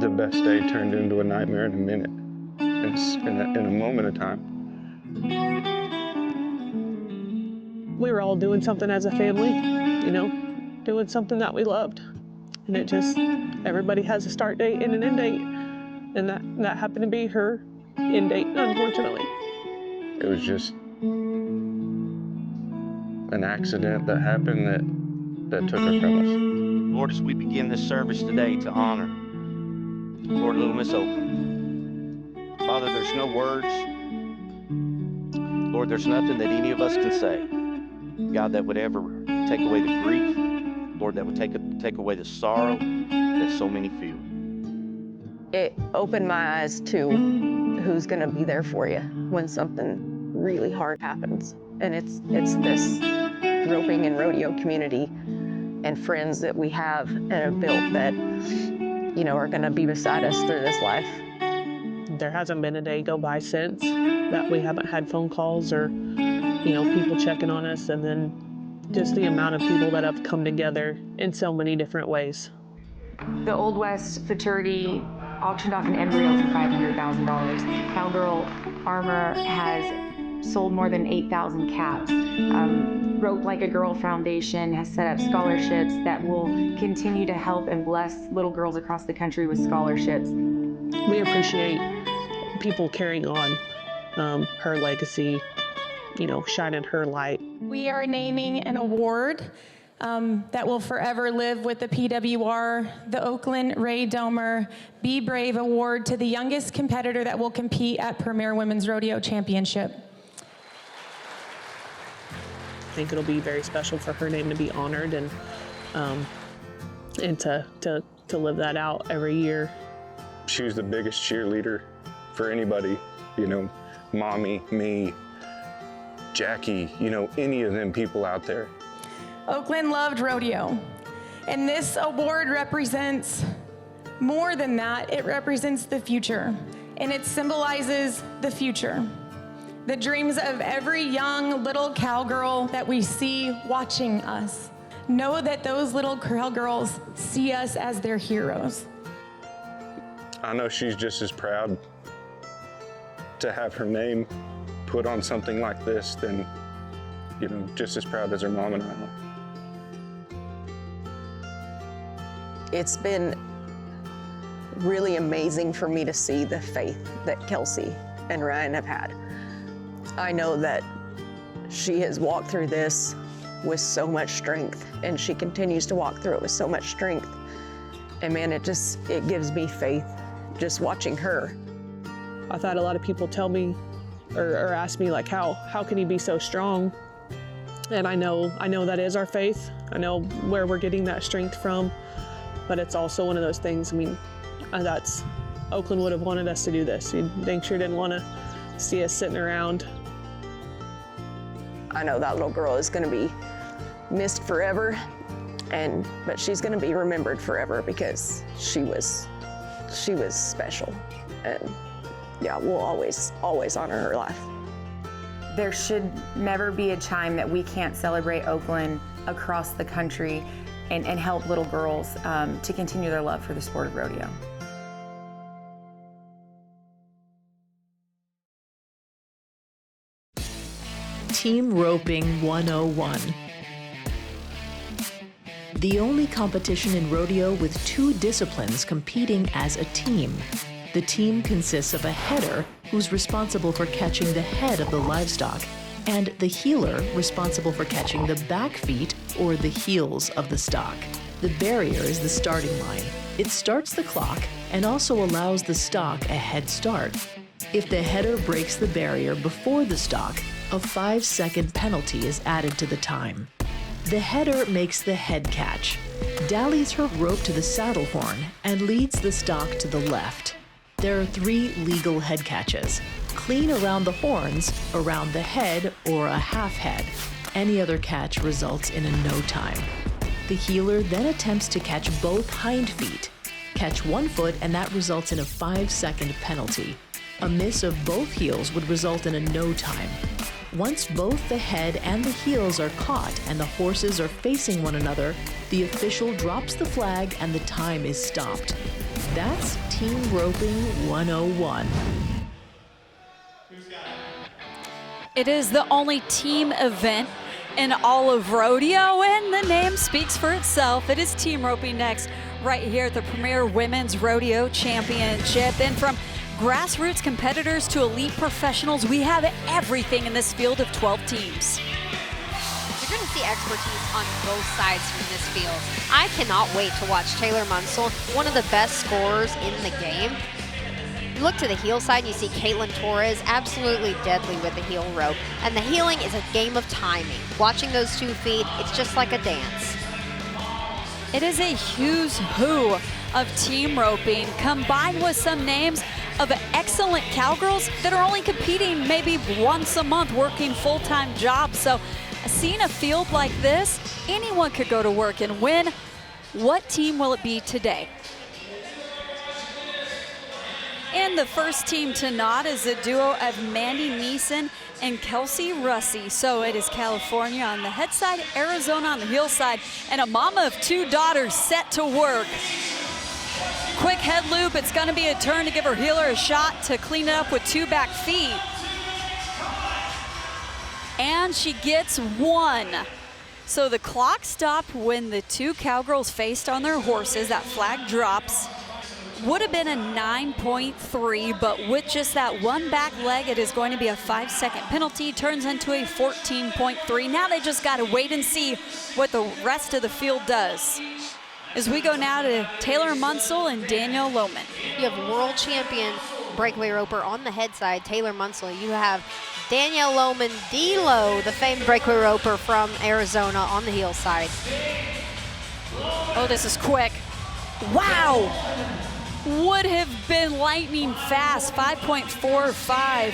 the best day turned into a nightmare in a minute, in a moment of time. We were all doing something as a family, doing something that we loved. And it just, everybody has a start date and an end date. And that happened to be her end date, unfortunately. It was just an accident that happened that took her from us. Lord, as we begin this service today to honor, Lord, little Miss Oakland, Father, there's no words. Lord, there's nothing that any of us can say, God, that would ever take away the grief, Lord, that would take away the sorrow that so many feel. It opened my eyes to who's gonna be there for you when something really hard happens. And it's this roping and rodeo community and friends that we have and have built that, are gonna be beside us through this life. There hasn't been a day go by since that we haven't had phone calls or, people checking on us, and then just the amount of people that have come together in so many different ways. The Old West fraternity auctioned off an embryo for $500,000. Cowgirl Armor has sold more than 8,000 caps. Rope Like a Girl Foundation has set up scholarships that will continue to help and bless little girls across the country with scholarships. We appreciate people carrying on her legacy, shining her light. We are naming an award that will forever live with the PWR, the Oakland Ray Domer Be Brave Award to the youngest competitor that will compete at Premier Women's Rodeo Championship. I think it'll be very special for her name to be honored and to live that out every year. She was the biggest cheerleader for anybody, Mommy, me, Jackie, any of them people out there. Oakland loved rodeo, and this award represents more than that. It represents the future, and it symbolizes the future. The dreams of every young little cowgirl that we see watching us. Know that those little cowgirls see us as their heroes. I know she's just as proud to have her name put on something like this than, just as proud as her mom and I are. It's been really amazing for me to see the faith that Kelsey and Ryan have had. I know that she has walked through this with so much strength, and she continues to walk through it with so much strength. And man, it gives me faith just watching her. I've had a lot of people tell me or ask me how can you be so strong? And I know that is our faith. I know where we're getting that strength from, but it's also one of those things, that's Oakland would have wanted us to do this. You dang sure didn't want to see us sitting around. I know that little girl is gonna be missed forever, but she's gonna be remembered forever because she was she was special. And yeah, we'll always honor her life. There should never be a time that we can't celebrate Oakland across the country and help little girls to continue their love for the sport of rodeo. Team Roping 101. The only competition in rodeo with 2 disciplines competing as a team. The team consists of a header, who's responsible for catching the head of the livestock, and the heeler, responsible for catching the back feet or the heels of the stock. The barrier is the starting line. It starts the clock and also allows the stock a head start. If the header breaks the barrier before the stock, a 5-second penalty is added to the time. The header makes the head catch, dallies her rope to the saddle horn, and leads the stock to the left. There are 3 legal head catches: clean around the horns, around the head, or a half head. Any other catch results in a no time. The heeler then attempts to catch both hind feet. Catch one foot and that results in a 5-second penalty. A miss of both heels would result in a no time. Once both the head and the heels are caught and the horses are facing one another, the official drops the flag and the time is stopped. That's Team Roping 101. It is the only team event in all of rodeo, and the name speaks for itself. It is Team Roping next, right here at the Premier Women's Rodeo Championship. And from grassroots competitors to elite professionals, we have everything in this field of 12 teams. You're going to see expertise on both sides from this field. I cannot wait to watch Taylor Munsell, one of the best scorers in the game. You look to the heel side and you see Caitlin Torres, absolutely deadly with the heel rope. And the heeling is a game of timing. Watching those 2 feet, it's just like a dance. It is a who's who of team roping, combined with some names of excellent cowgirls that are only competing maybe once a month, working full-time jobs. So seeing a field like this, anyone could go to work and win. What team will it be today? And the first team to nod is a duo of Mandy Neeson and Kelsey Russey. So it is California on the head side, Arizona on the heel side, and a mama of 2 daughters set to work. Quick head loop, it's gonna be a turn to give her heeler a shot to clean it up with 2 back feet. And she gets 1. So the clock stopped when the 2 cowgirls faced on their horses. That flag drops. Would have been a 9.3, but with just that 1 back leg, it is going to be a 5-second penalty, turns into a 14.3. Now they just gotta wait and see what the rest of the field does. As we go now to Taylor Munsell and Danielle Lohman. You have world champion breakaway roper on the head side, Taylor Munsell. You have Danielle Lohman, D-Lo, the famed breakaway roper from Arizona, on the heel side. Oh, this is quick. Wow! Would have been lightning fast, 5.45.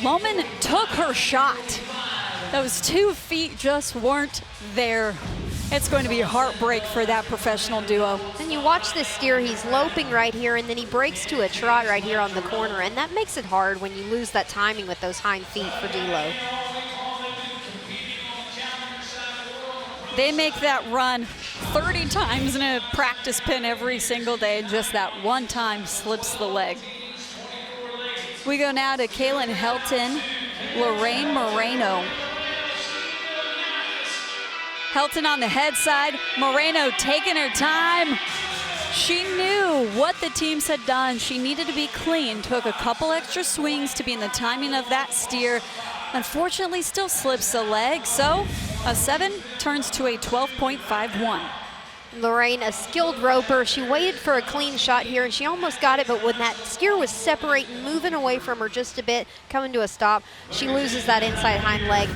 Lohman took her shot. Those 2 feet just weren't there. It's going to be a heartbreak for that professional duo. And you watch this steer, he's loping right here, and then he breaks to a trot right here on the corner, and that makes it hard when you lose that timing with those hind feet for D-Lo. They make that run 30 times in a practice pen every single day. Just that one time slips the leg. We go now to Kaylin Helton, Lorraine Moreno. Helton on the head side, Moreno taking her time. She knew what the teams had done. She needed to be clean, took a couple extra swings to be in the timing of that steer. Unfortunately, still slips the leg, so a 7 turns to a 12.51. Lorraine, a skilled roper, she waited for a clean shot here, and she almost got it, but when that steer was separating, moving away from her just a bit, coming to a stop, she loses that inside hind leg.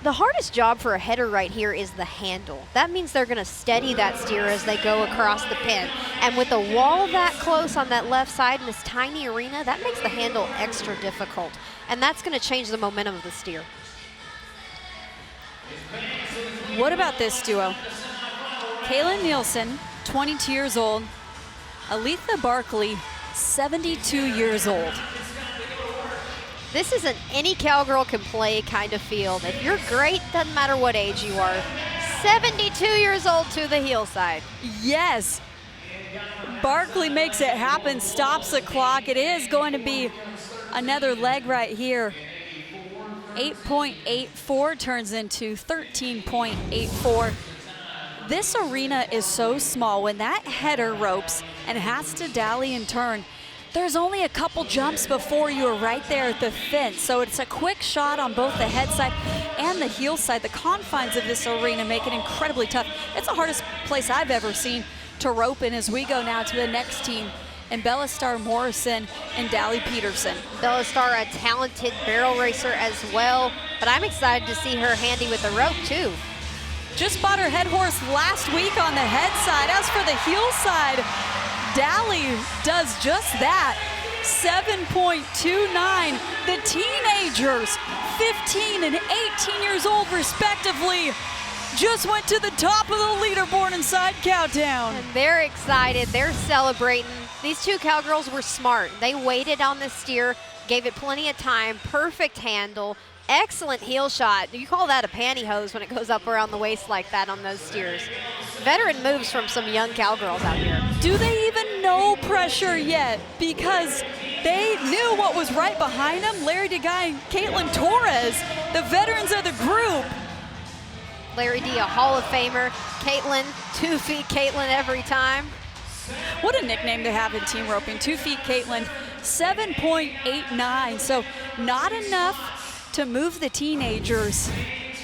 The hardest job for a header right here is the handle. That means they're gonna steady that steer as they go across the pin. And with a wall that close on that left side in this tiny arena, that makes the handle extra difficult. And that's gonna change the momentum of the steer. What about this duo? Kaylin Nielsen, 22 years old, Aletha Barkley, 72 years old. This is an any cowgirl can play kind of field. If you're great, doesn't matter what age you are. 72 years old to the heel side. Yes. Barkley makes it happen, stops the clock. It is going to be another leg right here. 8.84 turns into 13.84. This arena is so small. When that header ropes and has to dally and turn, there's only a couple jumps before you are right there at the fence. So it's a quick shot on both the head side and the heel side. The confines of this arena make it incredibly tough. It's the hardest place I've ever seen to rope in as we go now to the next team. And Bella Starr Morrison and Dally Peterson. Bella Starr, a talented barrel racer as well, but I'm excited to see her handy with the rope too. Just bought her head horse last week on the head side. As for the heel side, Dally does just that. 7.29. The teenagers, 15 and 18 years old respectively, just went to the top of the leaderboard inside Cowtown. And they're excited, they're celebrating. These two cowgirls were smart. They waited on the steer, gave it plenty of time, perfect handle, excellent heel shot. You call that a pantyhose when it goes up around the waist like that on those steers. Veteran moves from some young cowgirls out here. Do they even know pressure yet? Because they knew what was right behind them. Larry DeGuy and Caitlin Torres, the veterans of the group. Larry D, a Hall of Famer. Caitlin, 2 feet Caitlin every time. What a nickname to have in team roping. 2 feet Caitlin, 7.89. So not enough to move the teenagers.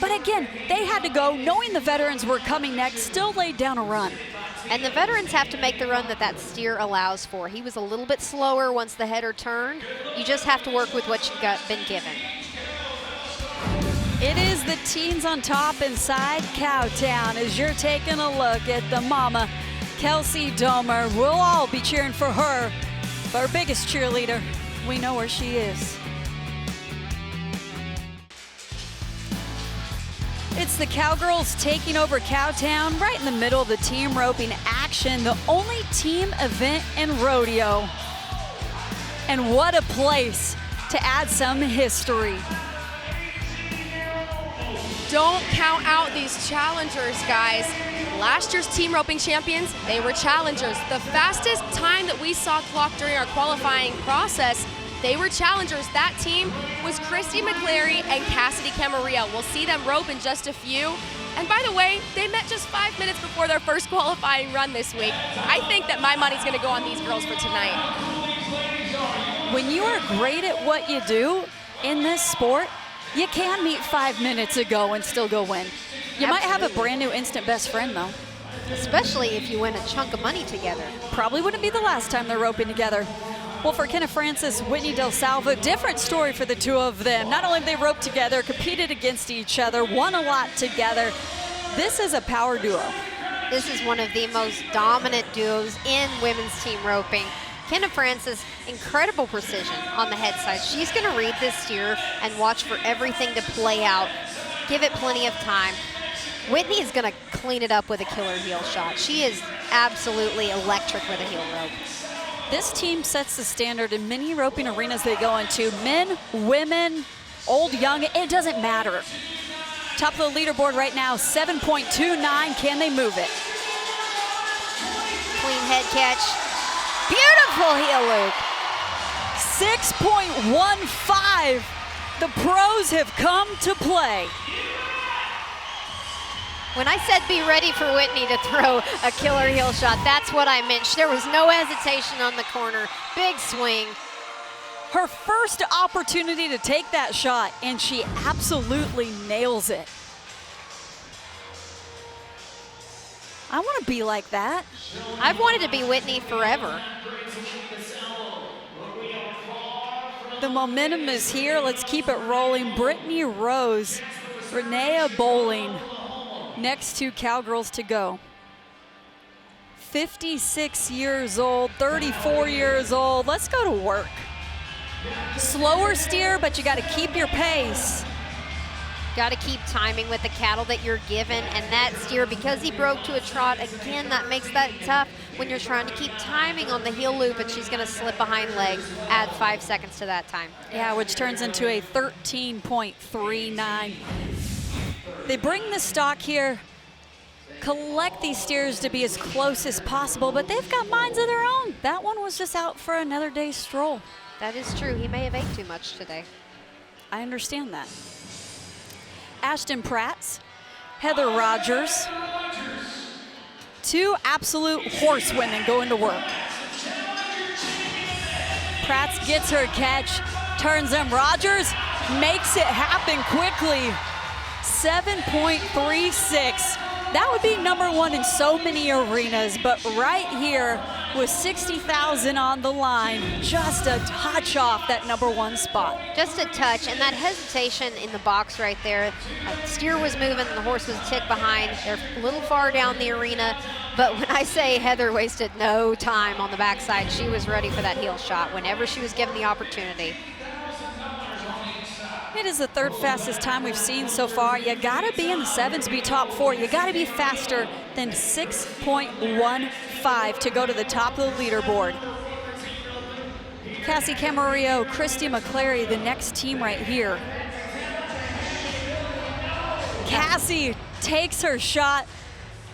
But again, they had to go knowing the veterans were coming next, still laid down a run. And the veterans have to make the run that that steer allows for. He was a little bit slower once the header turned. You just have to work with what you've been given. It is the teens on top inside Cowtown as you're taking a look at the mama, Kelsey Domer. We'll all be cheering for her, but our biggest cheerleader, we know where she is. It's the Cowgirls taking over Cowtown right in the middle of the team roping action, the only team event in rodeo. And what a place to add some history. Don't count out these challengers, guys. Last year's team roping champions, they were challengers. The fastest time that we saw clocked during our qualifying process, they were challengers. That team was Christy McClary and Cassidy Camarillo. We'll see them rope in just a few. And by the way, they met just 5 minutes before their first qualifying run this week. I think that my money's gonna go on these girls for tonight. When you are great at what you do in this sport, you can meet 5 minutes ago and still go win. You might have a brand new instant best friend though. Especially if you win a chunk of money together. Probably wouldn't be the last time they're roping together. Well, for Kenna Francis, Whitney Del Salvo, different story for the two of them. Not only have they roped together, competed against each other, won a lot together. This is a power duo. This is one of the most dominant duos in women's team roping. Kenna Francis, incredible precision on the head side. She's gonna read this steer and watch for everything to play out. Give it plenty of time. Whitney is gonna clean it up with a killer heel shot. She is absolutely electric with a heel rope. This team sets the standard in many roping arenas they go into. Men, women, old, young, it doesn't matter. Top of the leaderboard right now, 7.29. Can they move it? Clean head catch. Beautiful heel loop. 6.15. The pros have come to play. When I said be ready for Whitney to throw a killer heel shot, that's what I meant. There was no hesitation on the corner. Big swing. Her first opportunity to take that shot, and she absolutely nails it. I want to be like that. I've wanted to be Whitney forever. The momentum is here. Let's keep it rolling. Brittany Rose, Renea Bowling, next two Cowgirls to go. 56 years old, 34 years old. Let's go to work. Slower steer, but you got to keep your pace. Got to keep timing with the cattle that you're given, and that steer, because he broke to a trot, again, that makes that tough when you're trying to keep timing on the heel loop, and she's going to slip behind legs, add 5 seconds to that time. Yeah, which turns into a 13.39. They bring the stock here, collect these steers to be as close as possible, but they've got minds of their own. That one was just out for another day's stroll. That is true. He may have ate too much today. I understand that. Ashton Pratts, Heather Rogers, two absolute horsewomen going to work. Pratts gets her catch, turns them. Rogers makes it happen quickly. 7.36. That would be number one in so many arenas, but right here with 60,000 on the line, just a touch off that number one spot. Just a touch, and that hesitation in the box right there. Steer was moving, and the horse was a tick behind. They're a little far down the arena, but when I say Heather wasted no time on the backside, she was ready for that heel shot whenever she was given the opportunity. It is the third fastest time we've seen so far. You gotta be in the sevens to be top four. You gotta be faster than 6.15 to go to the top of the leaderboard. Cassie Camarillo, Christy McClary, the next team right here. Cassie takes her shot,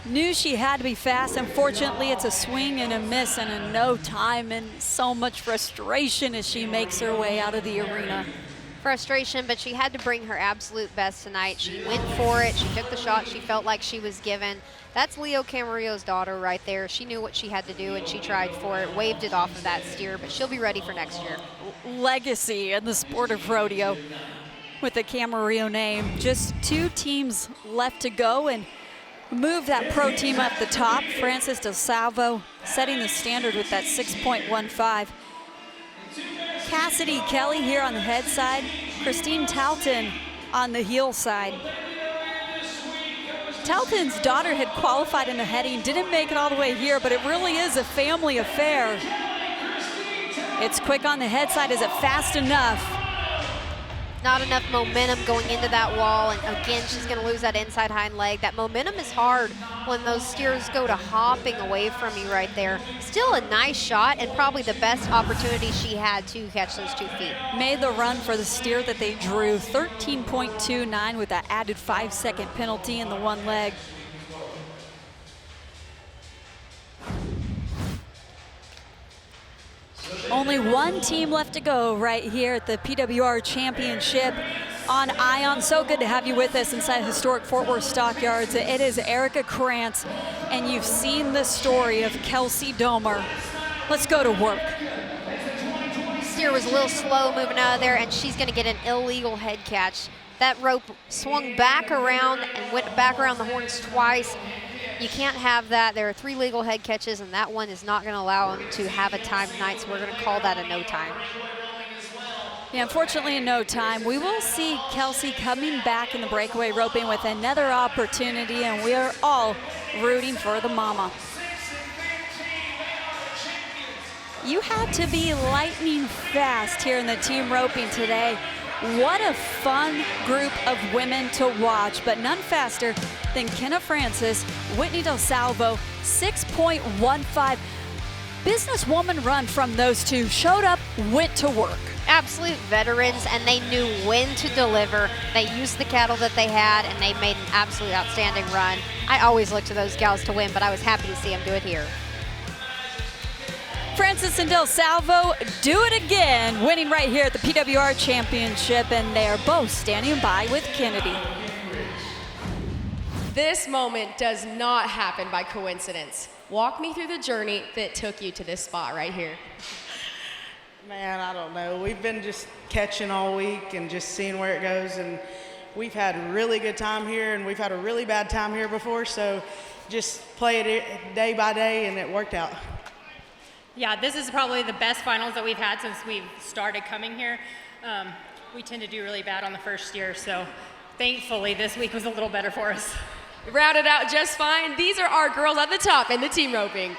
knew she had to be fast. Unfortunately, it's a swing and a miss and a no time, and so much frustration as she makes her way out of the arena. Frustration, but she had to bring her absolute best tonight. She went for it. She took the shot she felt like she was given. That's Leo Camarillo's daughter right there. She knew what she had to do, and she tried for it, waved it off of that steer, but she'll be ready for next year. Legacy in the sport of rodeo with the Camarillo name. Just two teams left to go and move that pro team up the top. Francis Del Salvo setting the standard with that 6.15. Cassidy Kelly here on the head side, Christine Talton on the heel side. Talton's daughter had qualified in the heading, didn't make it all the way here, but it really is a family affair. It's quick on the head side. Is it fast enough? Not enough momentum going into that wall, and again, she's gonna lose that inside hind leg. That momentum is hard when those steers go to hopping away from you right there. Still a nice shot, and probably the best opportunity she had to catch those 2 feet. Made the run for the steer that they drew, 13.29 with that added 5-second penalty in the one leg. Only one team left to go right here at the PWR Championship on Ion. So good to have you with us inside historic Fort Worth Stockyards. It is Erica Krantz, and you've seen the story of Kelsey Domer. Let's go to work. Steer was a little slow moving out of there, and she's gonna get an illegal head catch. That rope swung back around and went back around the horns twice. You can't have that. There are 3 legal head catches, and that one is not going to allow them to have a time tonight, so we're going to call that a no time. Yeah, unfortunately, in no time. We will see Kelsey coming back in the breakaway roping with another opportunity, and we are all rooting for the mama. You had to be lightning fast here in the team roping today. What a fun group of women to watch, but none faster than Kenna Francis, Whitney Del Salvo, 6.15. Businesswoman run from those two. Showed up, went to work. Absolute veterans, and they knew when to deliver. They used the cattle that they had, and they made an absolute outstanding run. I always look to those gals to win, but I was happy to see them do it here. Francis and Del Salvo do it again, winning right here at the PWR Championship, and they are both standing by with Kennedy. This moment does not happen by coincidence. Walk me through the journey that took you to this spot right here. Man, I don't know. We've been just catching all week and just seeing where it goes, and we've had a really good time here, and we've had a really bad time here before, so just play it day by day, and it worked out. Yeah, this is probably the best finals that we've had since we've started coming here. We tend to do really bad on the first year, so thankfully this week was a little better for us. Rounded out just fine. These are our girls at the top in the team roping.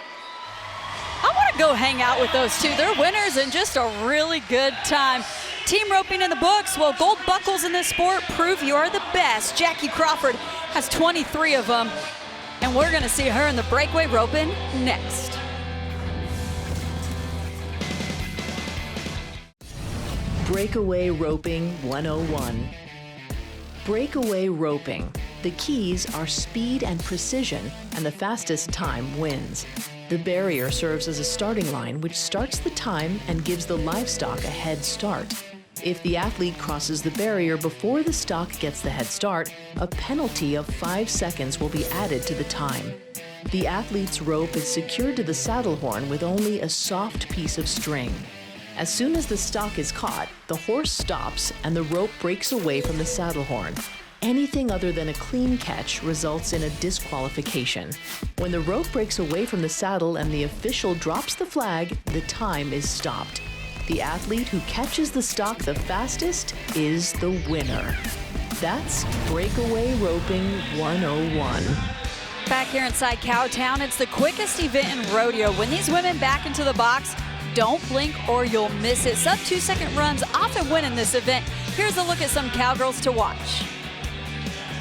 I want to go hang out with those two. They're winners and just a really good time. Team roping in the books. Well, gold buckles in this sport prove you are the best. Jackie Crawford has 23 of them, and we're gonna see her in the breakaway roping next. Breakaway Roping 101. Breakaway roping. The keys are speed and precision, and the fastest time wins. The barrier serves as a starting line which starts the time and gives the livestock a head start. If the athlete crosses the barrier before the stock gets the head start, a penalty of 5 seconds will be added to the time. The athlete's rope is secured to the saddle horn with only a soft piece of string. As soon as the stock is caught, the horse stops and the rope breaks away from the saddle horn. Anything other than a clean catch results in a disqualification. When the rope breaks away from the saddle and the official drops the flag, the time is stopped. The athlete who catches the stock the fastest is the winner. That's Breakaway Roping 101. Back here inside Cowtown, it's the quickest event in rodeo. When these women back into the box, don't blink or you'll miss it. Sub 2-second runs often win in this event. Here's a look at some cowgirls to watch.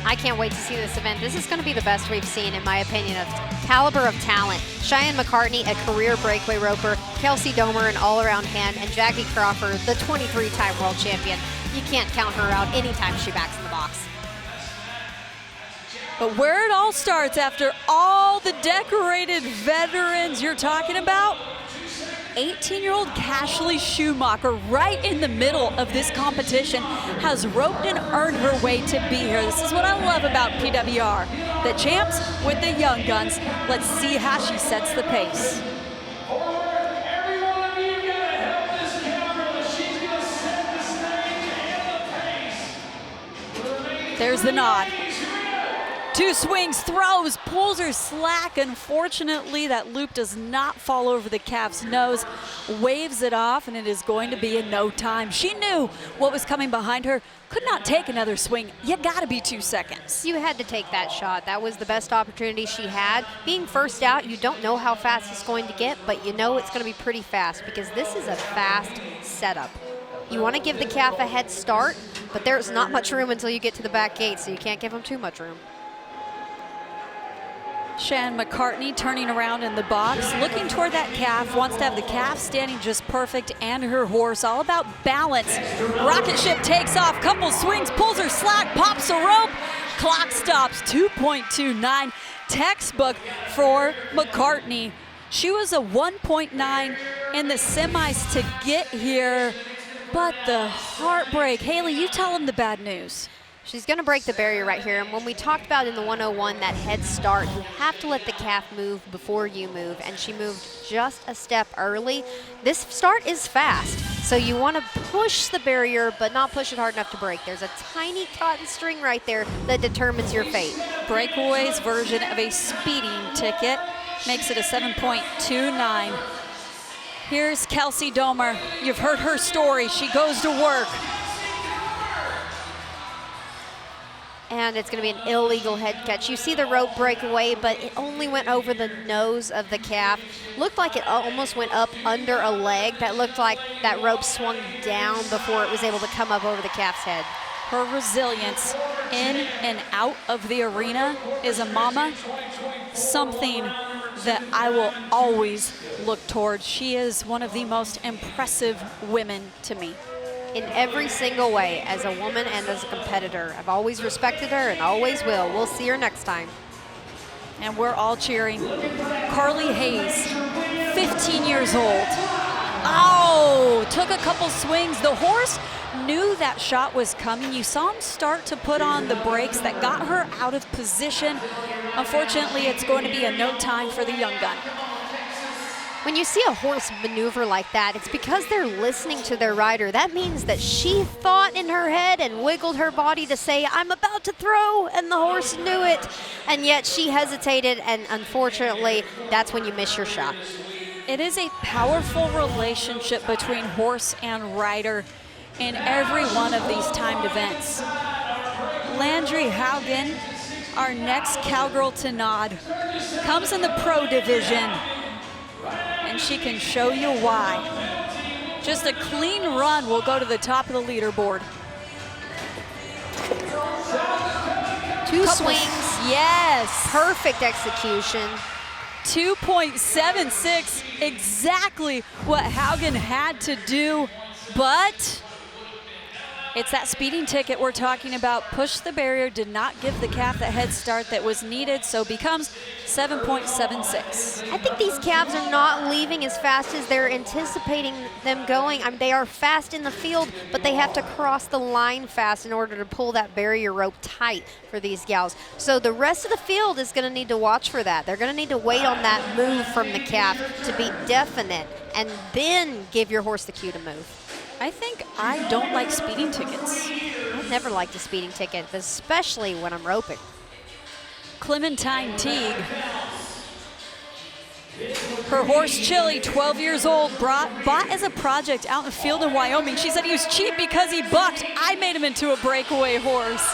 I can't wait to see this event. This is going to be the best we've seen, in my opinion, of caliber of talent. Cheyenne McCartney, a career breakaway roper, Kelsey Domer, an all-around hand, and Jackie Crawford, the 23-time world champion. You can't count her out anytime she backs in the box. But where it all starts, after all the decorated veterans you're talking about, 18-year-old Cashley Schumacher, right in the middle of this competition, has roped and earned her way to be here. This is what I love about PWR. The champs with the young guns. Let's see how she sets the pace. There's the nod. 2 swings, throws, pulls her slack. Unfortunately, that loop does not fall over the calf's nose, waves it off, and it is going to be in no time. She knew what was coming behind her, could not take another swing. You gotta be 2 seconds. You had to take that shot. That was the best opportunity she had. Being first out, you don't know how fast it's going to get, but you know it's gonna be pretty fast because this is a fast setup. You wanna give the calf a head start, but there's not much room until you get to the back gate, so you can't give them too much room. Cheyenne McCartney turning around in the box, looking toward that calf, wants to have the calf standing just perfect and her horse, all about balance. Rocket ship takes off, couple swings, pulls her slack, pops the rope, clock stops, 2.29, textbook for McCartney. She was a 1.9 in the semis to get here, but the heartbreak. Haley, you tell them the bad news. She's going to break the barrier right here. And when we talked about in the 101, that head start, you have to let the calf move before you move. And she moved just a step early. This start is fast. So you want to push the barrier, but not push it hard enough to break. There's a tiny cotton string right there that determines your fate. Breakaway's version of a speeding ticket makes it a 7.29. Here's Kelsey Domer. You've heard her story. She goes to work. And it's going to be an illegal head catch. You see the rope break away, but it only went over the nose of the calf. Looked like it almost went up under a leg. That looked like that rope swung down before it was able to come up over the calf's head. Her resilience in and out of the arena is a mama, something that I will always look towards. She is one of the most impressive women to me. In every single way, as a woman and as a competitor. I've always respected her and always will. We'll see her next time. And we're all cheering. Carly Hayes, 15 years old. Oh, took a couple swings. The horse knew that shot was coming. You saw him start to put on the brakes that got her out of position. Unfortunately, it's going to be a no time for the young gun. When you see a horse maneuver like that, it's because they're listening to their rider. That means that she thought in her head and wiggled her body to say, I'm about to throw, and the horse knew it. And yet she hesitated, and unfortunately, that's when you miss your shot. It is a powerful relationship between horse and rider in every one of these timed events. Landry Haugen, our next cowgirl to nod, comes in the pro division. And she can show you why. Just a clean run will go to the top of the leaderboard. Two swings. Yes. Perfect execution. 2.76, exactly what Haugen had to do, but it's that speeding ticket we're talking about. Pushed the barrier, did not give the calf the head start that was needed, so becomes 7.76. I think these calves are not leaving as fast as they're anticipating them going. I mean, they are fast in the field, but they have to cross the line fast in order to pull that barrier rope tight for these gals. So the rest of the field is going to need to watch for that. They're going to need to wait on that move from the calf to be definite, and then give your horse the cue to move. I think I don't like speeding tickets. I've never liked a speeding ticket, but especially when I'm roping. Clementine Teague. Her horse Chili, 12 years old, bought as a project out in the field in Wyoming. She said he was cheap because he bucked. I made him into a breakaway horse.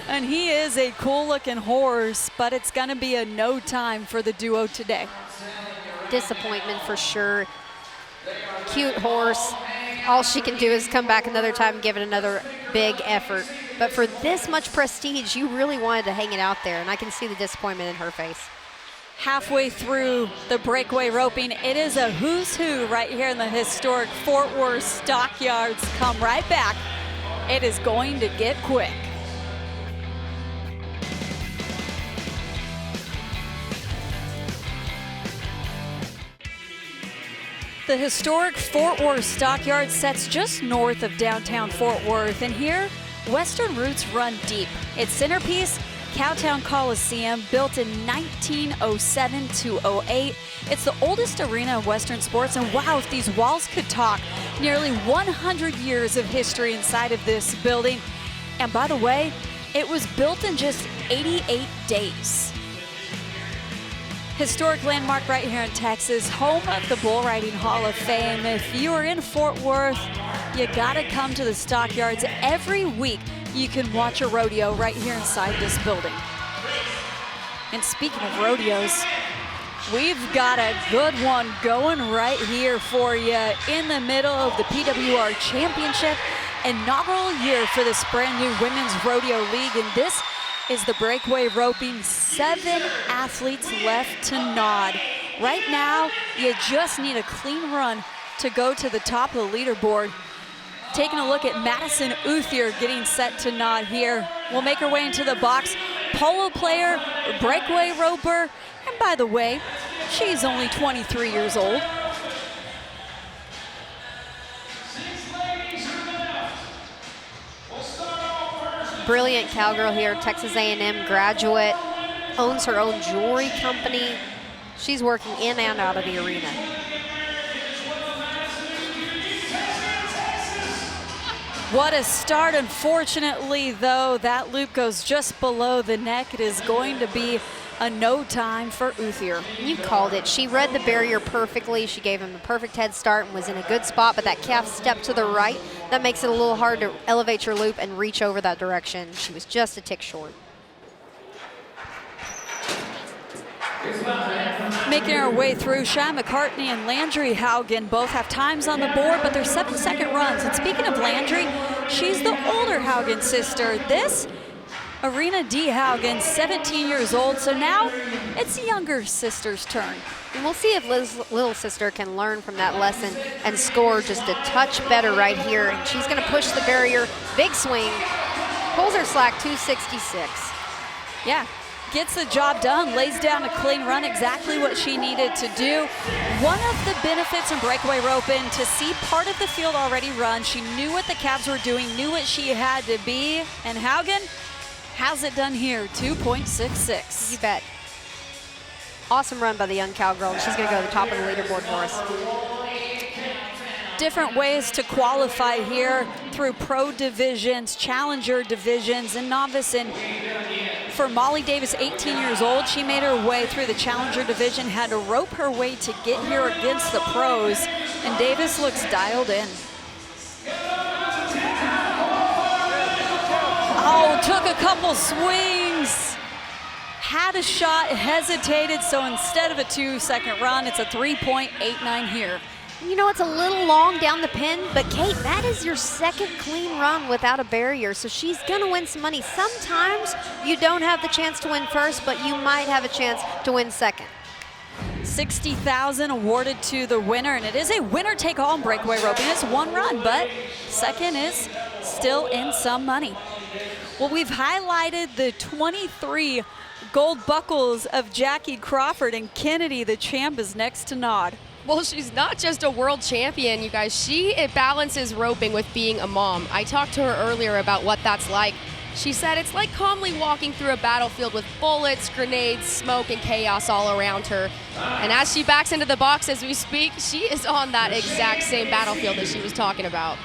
And he is a cool looking horse, but it's gonna be a no time for the duo today. Disappointment for sure. Cute horse. All she can do is come back another time and give it another big effort. But for this much prestige, you really wanted to hang it out there, and I can see the disappointment in her face. Halfway through the breakaway roping, it is a who's who right here in the historic Fort Worth Stockyards. Come right back. It is going to get quick. The historic Fort Worth Stockyard sets just north of downtown Fort Worth, and here, Western roots run deep. Its centerpiece, Cowtown Coliseum, built in 1907 to 08. It's the oldest arena of Western sports, and wow, if these walls could talk, nearly 100 years of history inside of this building. And by the way, it was built in just 88 days. Historic landmark right here in Texas, home of the Bull Riding Hall of Fame. If you are in Fort Worth, you gotta come to the Stockyards. Every week, you can watch a rodeo right here inside this building. And speaking of rodeos, we've got a good one going right here for you in the middle of the PWR Championship, inaugural year for this brand new Women's Rodeo League, and this is the breakaway roping. 7 athletes left to nod. Right now, you just need a clean run to go to the top of the leaderboard. Taking a look at Madison Uthier getting set to nod here. We'll make her way into the box. Polo player, breakaway roper, and by the way, she's only 23 years old. Brilliant cowgirl here, Texas A&M graduate, owns her own jewelry company. She's working in and out of the arena. What a start. Unfortunately, though, that loop goes just below the neck. It is going to be a no time for Uthier. You called it. She read the barrier perfectly. She gave him the perfect head start and was in a good spot, but that calf stepped to the right. That makes it a little hard to elevate your loop and reach over that direction. She was just a tick short. Making our way through, Shy McCartney and Landry Haugen both have times on the board, but they're 7-second runs. And speaking of Landry, she's the older Haugen sister. This, Arena D. Haugen, 17 years old, so now it's the younger sister's turn. And we'll see if Liz's little sister can learn from that lesson and score just a touch better right here. And she's gonna push the barrier, big swing, pulls her slack 266. Yeah, gets the job done, lays down a clean run, exactly what she needed to do. One of the benefits in breakaway roping, to see part of the field already run. She knew what the calves were doing, knew what she had to be, and Haugen has it done here, 2.66. You bet. Awesome run by the young cowgirl, and she's gonna go to the top of the leaderboard for us. Different ways to qualify here through pro divisions, challenger divisions, and novice. And for Molly Davis, 18 years old, she made her way through the challenger division, had to rope her way to get here against the pros, and Davis looks dialed in. Oh, took a couple swings, had a shot, hesitated, so instead of a 2-second run, it's a 3.89 here. You know, it's a little long down the pin, but Kate, that is your second clean run without a barrier, so she's gonna win some money. Sometimes you don't have the chance to win first, but you might have a chance to win second. $60,000 awarded to the winner, and it is a winner-take-all in breakaway roping. It's one run, but second is still in some money. Well, we've highlighted the 23 gold buckles of Jackie Crawford, and Kennedy, the champ, is next to nod. Well, she's not just a world champion, you guys. She balances roping with being a mom. I talked to her earlier about what that's like. She said it's like calmly walking through a battlefield with bullets, grenades, smoke, and chaos all around her. And as she backs into the box as we speak, she is on that exact same battlefield that she was talking about.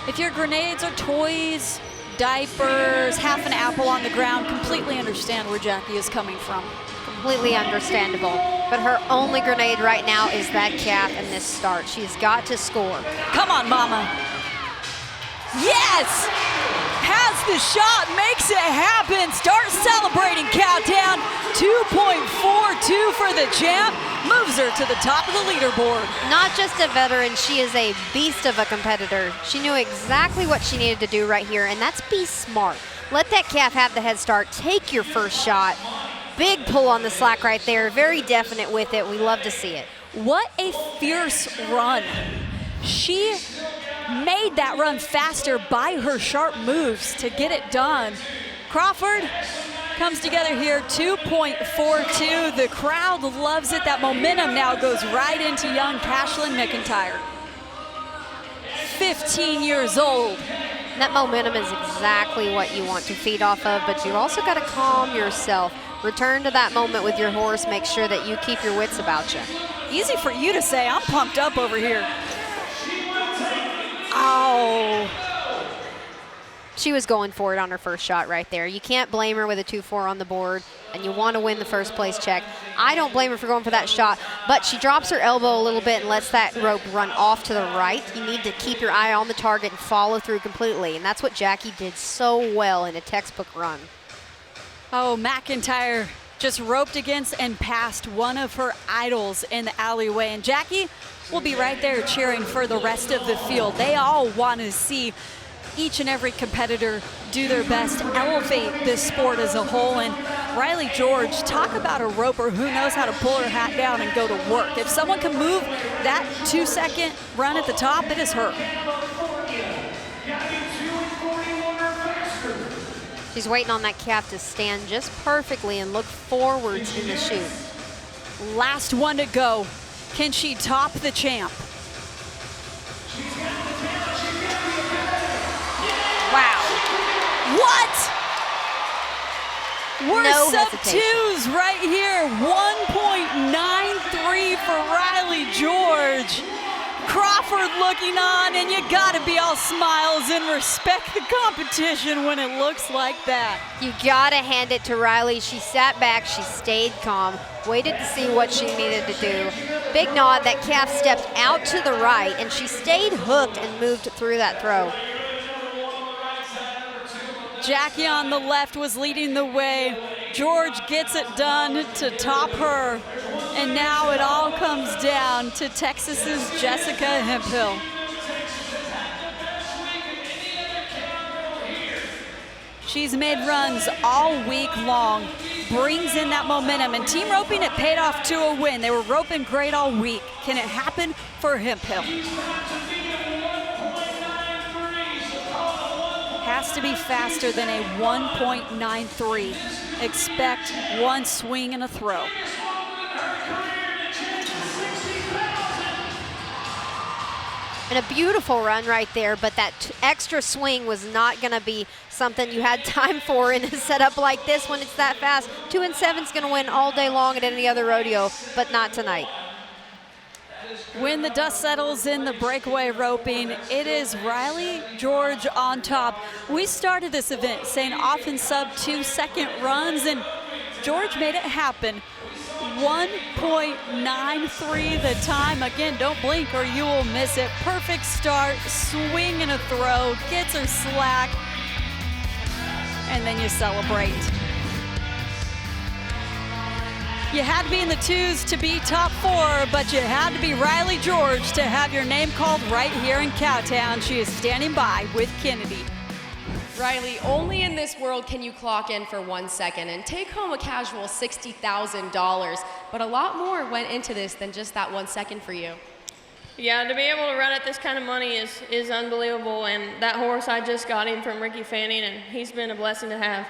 If your grenades are toys, diapers, half an apple on the ground, completely understand where Jackie is coming from. Completely understandable. But her only grenade right now is that calf in this start. She's got to score. Come on, mama. Yes! Has the shot, makes it happen. Start celebrating, Countdown. 2.42 for the champ. Moves her to the top of the leaderboard. Not just a veteran, she is a beast of a competitor. She knew exactly what she needed to do right here, and that's be smart. Let that calf have the head start. Take your first shot. Big pull on the slack right there. Very definite with it. We love to see it. What a fierce run. She made that run faster by her sharp moves to get it done. Crawford comes together here, 2.42. The crowd loves it. That momentum now goes right into young Cashlyn McIntyre. 15 years old. That momentum is exactly what you want to feed off of, but you've also got to calm yourself. Return to that moment with your horse. Make sure that you keep your wits about you. Easy for you to say. I'm pumped up over here. Oh. She was going for it on her first shot right there. You can't blame her with a 2-4 on the board, and you want to win the first place check. I don't blame her for going for that shot, but she drops her elbow a little bit and lets that rope run off to the right. You need to keep your eye on the target and follow through completely, and that's what Jackie did so well in a textbook run. Oh, McIntyre just roped against and passed one of her idols in the alleyway, and Jackie will be right there cheering for the rest of the field. They all want to see each and every competitor do their best, elevate this sport as a whole. And Riley George, talk about a roper who knows how to pull her hat down and go to work. If someone can move that 2-second run at the top, it is her. She's waiting on that calf to stand just perfectly and look forwards in the chute. Last one to go. Can she top the champ? Wow. What? We're No sub hesitation. twos right here. 1.93 for Riley George. Crawford looking on, and you gotta be all smiles and respect the competition when it looks like that. You gotta hand it to Riley. She sat back, she stayed calm, waited to see what she needed to do. Big nod, that calf stepped out to the right, and she stayed hooked and moved through that throw. Jackie on the left was leading the way. George gets it done to top her. And now it all comes down to Texas's Jessica Hemphill. She's made runs all week long, brings in that momentum, and team roping, it paid off to a win. They were roping great all week. Can it happen for Hemphill? Has to be faster than a 1.93. Expect one swing and a throw. And a beautiful run right there, but that extra swing was not going to be something you had time for in a setup like this when it's that fast. 2 and 7's going to win all day long at any other rodeo, but not tonight. When the dust settles in the breakaway roping, it is Riley George on top. We started this event saying often sub 2-second runs, and George made it happen. 1.93 the time. Again, don't blink or you will miss it. Perfect start, swing and a throw, gets her slack, and then you celebrate. You had to be in the 2s to be top 4, but you had to be Riley George to have your name called right here in Cowtown. She is standing by with Kennedy. Riley, only in this world can you clock in for 1 second and take home a casual $60,000, but a lot more went into this than just that 1 second for you. Yeah, to be able to run at this kind of money is unbelievable, and that horse I just got him from Ricky Fanning, and he's been a blessing to have.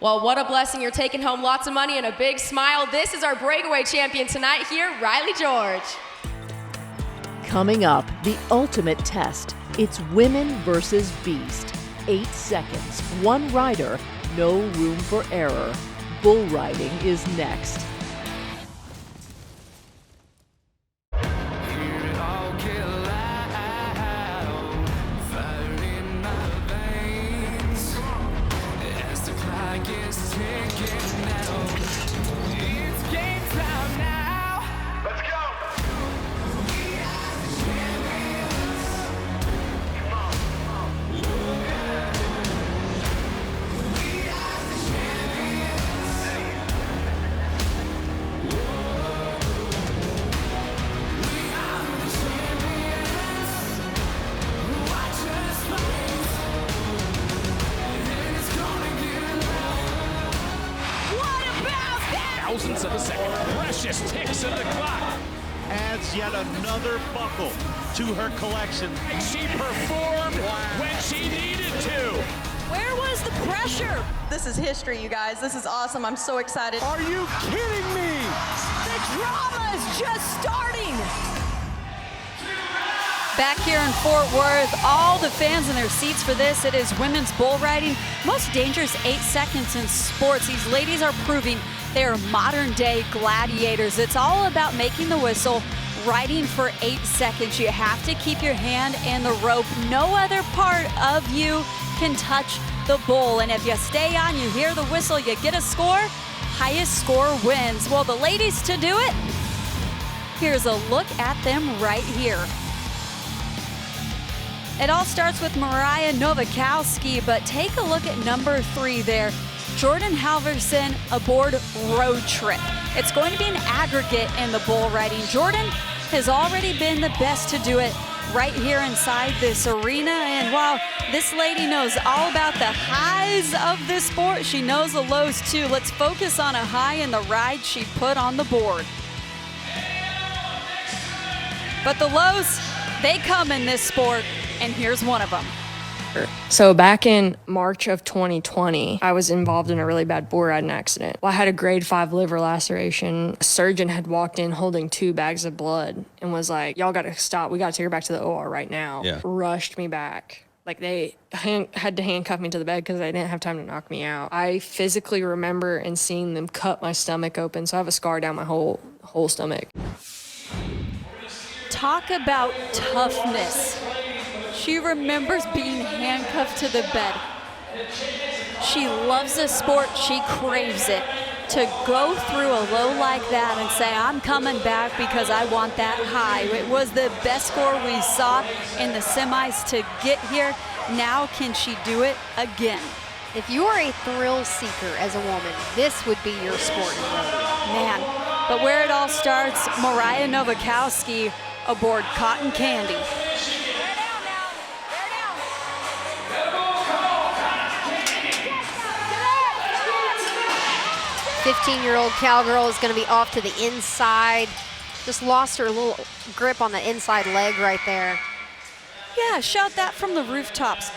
Well, what a blessing. You're taking home lots of money and a big smile. This is our breakaway champion tonight here, Riley George. Coming up, the ultimate test. It's women versus beast. 8 seconds, 1 rider, no room for error. Bull riding is next. Thousandths of a second, precious ticks of the clock. Adds yet another buckle to her collection. She performed when she needed to. Where was the pressure? This is history, you guys. This is awesome. I'm so excited. Are you kidding me? The drama is just starting. Back here in Fort Worth, all the fans in their seats for this. It is women's bull riding. Most dangerous 8 seconds in sports. These ladies are proving they are modern day gladiators. It's all about making the whistle, riding for 8 seconds. You have to keep your hand in the rope. No other part of you can touch the bull. And if you stay on, you hear the whistle, you get a score. Highest score wins. Well, the ladies to do it, here's a look at them right here. It all starts with Mariah Novikowski, but take a look at number 3 there. Jordan Halverson aboard Road Trip. It's going to be an aggregate in the bull riding. Jordan has already been the best to do it right here inside this arena. And while this lady knows all about the highs of this sport, she knows the lows too. Let's focus on a high in the ride she put on the board. But the lows, they come in this sport, and here's one of them. So back in March of 2020, I was involved in a really bad bull riding accident. Well, I had a grade 5 liver laceration. A surgeon had walked in holding 2 bags of blood and was like, y'all got to stop. We got to take her back to the OR right now. Yeah. Rushed me back. Like they had to handcuff me to the bed because they didn't have time to knock me out. I physically remember and seeing them cut my stomach open. So I have a scar down my whole stomach. Talk about toughness. She remembers being handcuffed to the bed. She loves the sport. She craves it. To go through a low like that and say, I'm coming back because I want that high. It was the best score we saw in the semis to get here. Now can she do it again? If you are a thrill seeker as a woman, this would be your sport in rodeo. Man, but where it all starts, Mariah Novikowski aboard Cotton Candy. 15-year-old cowgirl is going to be off to the inside. Just lost her little grip on the inside leg right there. Yeah, shout that from the rooftops.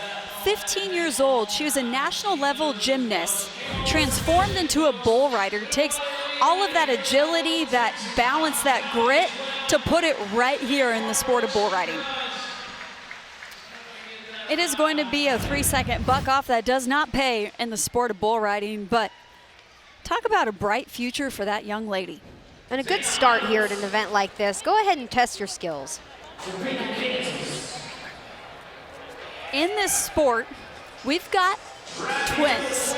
15 years old, she was a national level gymnast, transformed into a bull rider, takes all of that agility, that balance, that grit to put it right here in the sport of bull riding. It is going to be a 3-second buck off that does not pay in the sport of bull riding, but talk about a bright future for that young lady. And a good start here at an event like this. Go ahead and test your skills. In this sport, we've got twins,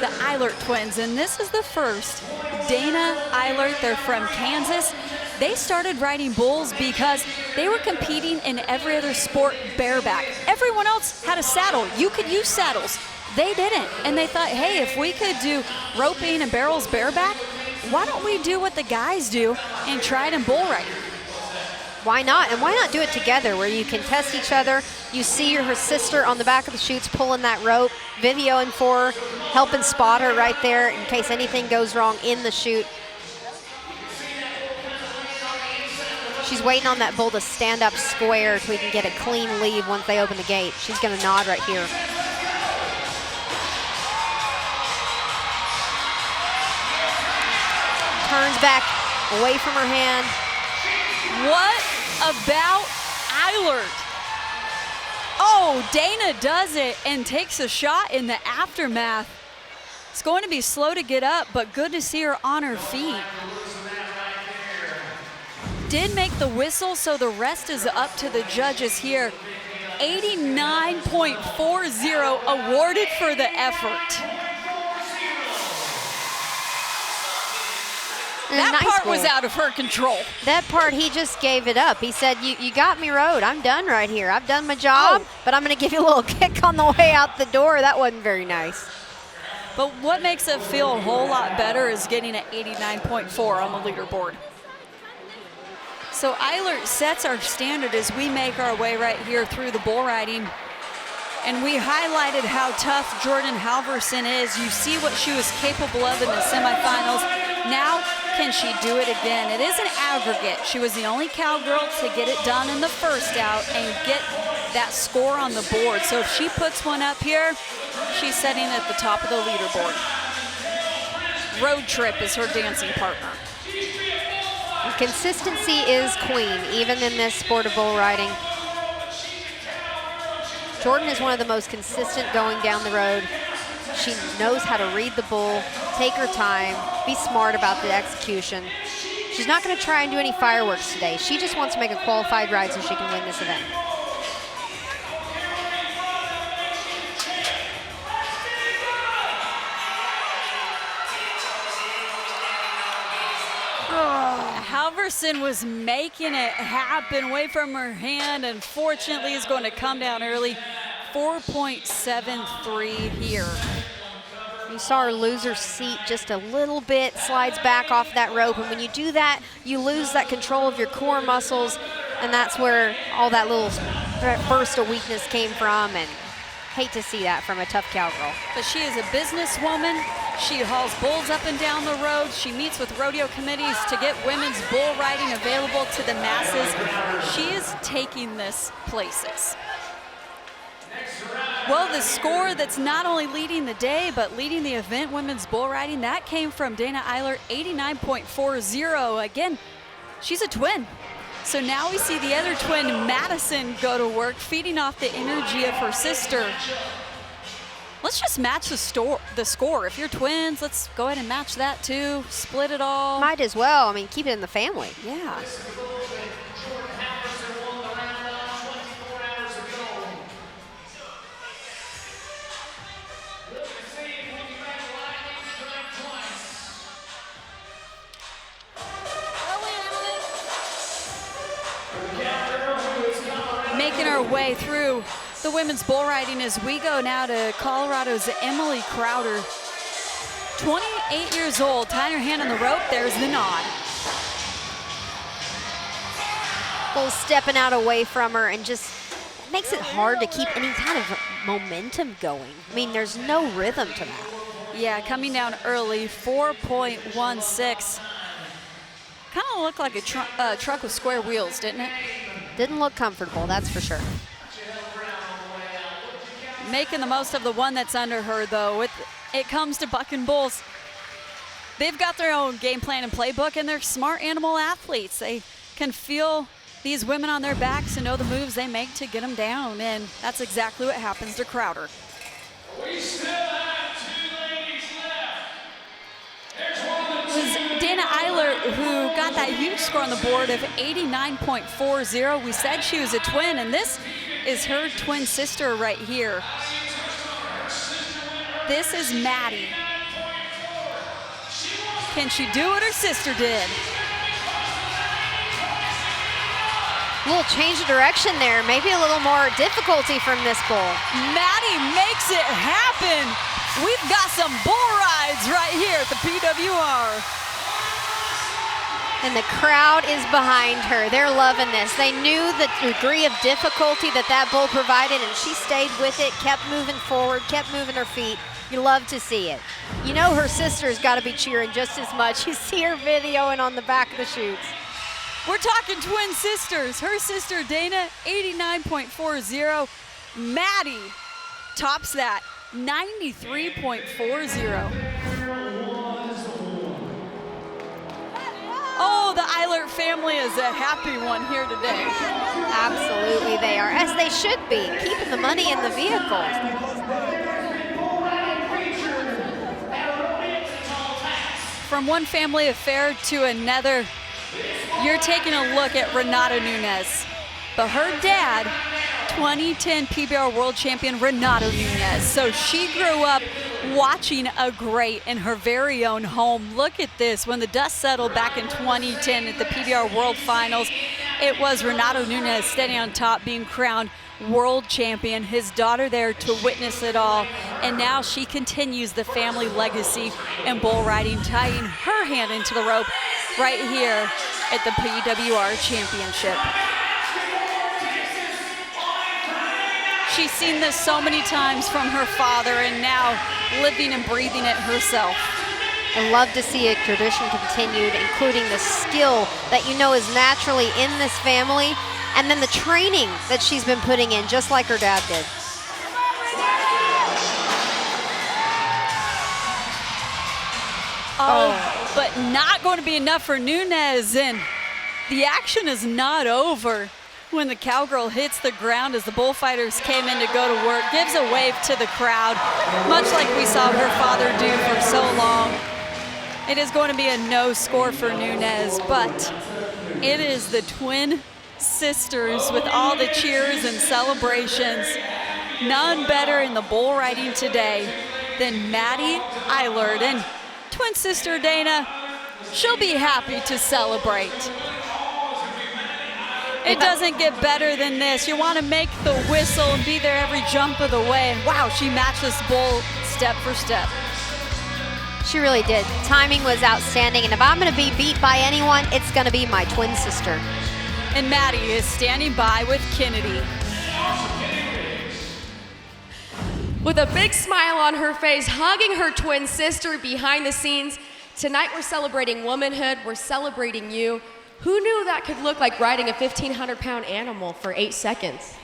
the Eilert twins, and this is the first. Dana Eilert, they're from Kansas. They started riding bulls because they were competing in every other sport bareback. Everyone else had a saddle. You could use saddles. They didn't, and they thought, hey, if we could do roping and barrels bareback, why don't we do what the guys do and try it in bull riding? Why not? And why not do it together where you can test each other? You see her sister on the back of the chutes pulling that rope, videoing for her, helping spot her right there in case anything goes wrong in the chute. She's waiting on that bull to stand up square so we can get a clean leave once they open the gate. She's going to nod right here. Turns back away from her hand. What about Eilert? Oh, Dana does it and takes a shot in the aftermath. It's going to be slow to get up, but good to see her on her feet. Did make the whistle, so the rest is up to the judges here. 89.40 awarded for the effort. That nice part bull. was out of her control. That part, he just gave it up. He said, you got me rode. I'm done right here. I've done my job, but I'm going to give you a little kick on the way out the door. That wasn't very nice. But what makes it feel a whole lot better is getting an 89.4 on the leaderboard. So Eilert sets our standard as we make our way right here through the bull riding. And we highlighted how tough Jordan Halverson is. You see what she was capable of in the semifinals. Now, can she do it again? It is an aggregate. She was the only cowgirl to get it done in the first out and get that score on the board. So if she puts one up here, she's sitting at the top of the leaderboard. Road Trip is her dancing partner. And consistency is queen, even in this sport of bull riding. Jordan is one of the most consistent going down the road. She knows how to read the bull, take her time, be smart about the execution. She's not going to try and do any fireworks today. She just wants to make a qualified ride so she can win this event. Halverson was making it happen away from her hand, and fortunately is going to come down early. 4.73 here. You saw her lose her seat just a little bit, slides back off that rope, and when you do that, you lose that control of your core muscles, and that's where all that little burst of weakness came from, and hate to see that from a tough cowgirl. But she is a businesswoman. She hauls bulls up and down the road. She meets with rodeo committees to get women's bull riding available to the masses. She is taking this places. Well, the score that's not only leading the day, but leading the event, women's bull riding, that came from Dana Eilert, 89.40. Again, she's a twin. So now we see the other twin, Madison, go to work, feeding off the energy of her sister. Let's just match the score. If you're twins, let's go ahead and match that too. Split it all. Might as well. I mean, keep it in the family. Yeah. Making our way through the women's bull riding as we go now to Colorado's Emily Crowder. 28 years old, tying her hand on the rope, there's the nod. Bull stepping out away from her and just makes it hard to keep any kind of momentum going. I mean, there's no rhythm to that. Yeah, coming down early, 4.16. Kind of looked like a truck with square wheels, didn't it? Didn't look comfortable, that's for sure. Making the most of the one that's under her, though. It comes to bucking bulls. They've got their own game plan and playbook, and they're smart animal athletes. They can feel these women on their backs and know the moves they make to get them down, and that's exactly what happens to Crowder. We still have 2 ladies left. It was Dana Eilert who got that huge score on the board of 89.40. We said she was a twin, and this is her twin sister right here. This is Maddie. Can she do what her sister did? A little change of direction there, maybe a little more difficulty from this bull. Maddie makes it happen. We've got some bull rides right here at the PWR. And the crowd is behind her. They're loving this. They knew the degree of difficulty that bull provided, and she stayed with it, kept moving forward, kept moving her feet. You love to see it. You know her sister's got to be cheering just as much. You see her videoing on the back of the chutes. We're talking twin sisters. Her sister Dana, 89.40. Maddie tops that, 93.40. Oh, the Eilert family is a happy one here today. Absolutely they are, as they should be, keeping the money in the vehicles. From one family affair to another, you're taking a look at Renato Nunez. But her dad, 2010 PBR World Champion Renato Nunez. So she grew up watching a great in her very own home. Look at this. When the dust settled back in 2010 at the PBR World Finals, it was Renato Nunez standing on top being crowned world champion. His daughter there to witness it all. And now she continues the family legacy in bull riding, tying her hand into the rope right here at the PWR Championship. She's seen this so many times from her father and now living and breathing it herself. I love to see a tradition continued, including the skill that you know is naturally in this family, and then the training that she's been putting in, just like her dad did. Oh, but not going to be enough for Nunez, and the action is not over. When the cowgirl hits the ground as the bullfighters came in to go to work, gives a wave to the crowd, much like we saw her father do for so long. It is going to be a no score for Nunez, but it is the twin sisters with all the cheers and celebrations. None better in the bull riding today than Maddie Eilert. And twin sister Dana, she'll be happy to celebrate. It doesn't get better than this. You want to make the whistle and be there every jump of the way. And wow, she matched this bull step for step. She really did. Timing was outstanding, and if I'm going to be beat by anyone, it's going to be my twin sister. And Maddie is standing by with Kennedy. With a big smile on her face, hugging her twin sister behind the scenes. Tonight we're celebrating womanhood, we're celebrating you. Who knew that could look like riding a 1,500-pound animal for 8 seconds?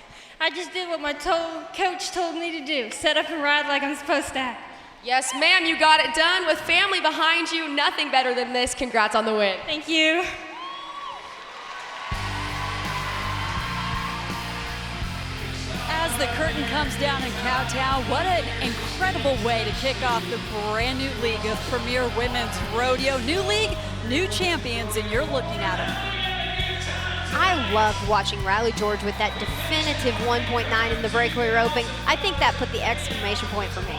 I just did what my coach told me to do, set up and ride like I'm supposed to. Yes, ma'am, you got it done with family behind you. Nothing better than this. Congrats on the win. Thank you. As the curtain comes down in Cowtown, what an incredible way to kick off the brand new league of Premier Women's Rodeo. New league, new champions, and you're looking at them. I loved watching Riley George with that definitive 1.9 in the breakaway roping. I think that put the exclamation point for me.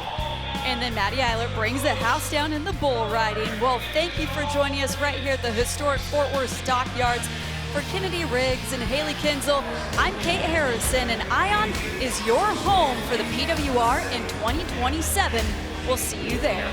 And then Maddie Eilert brings the house down in the bull riding. Well, thank you for joining us right here at the historic Fort Worth Stockyards. For Kennedy Riggs and Haley Kinzel, I'm Kate Harrison, and Ion is your home for the PWR in 2027. We'll see you there.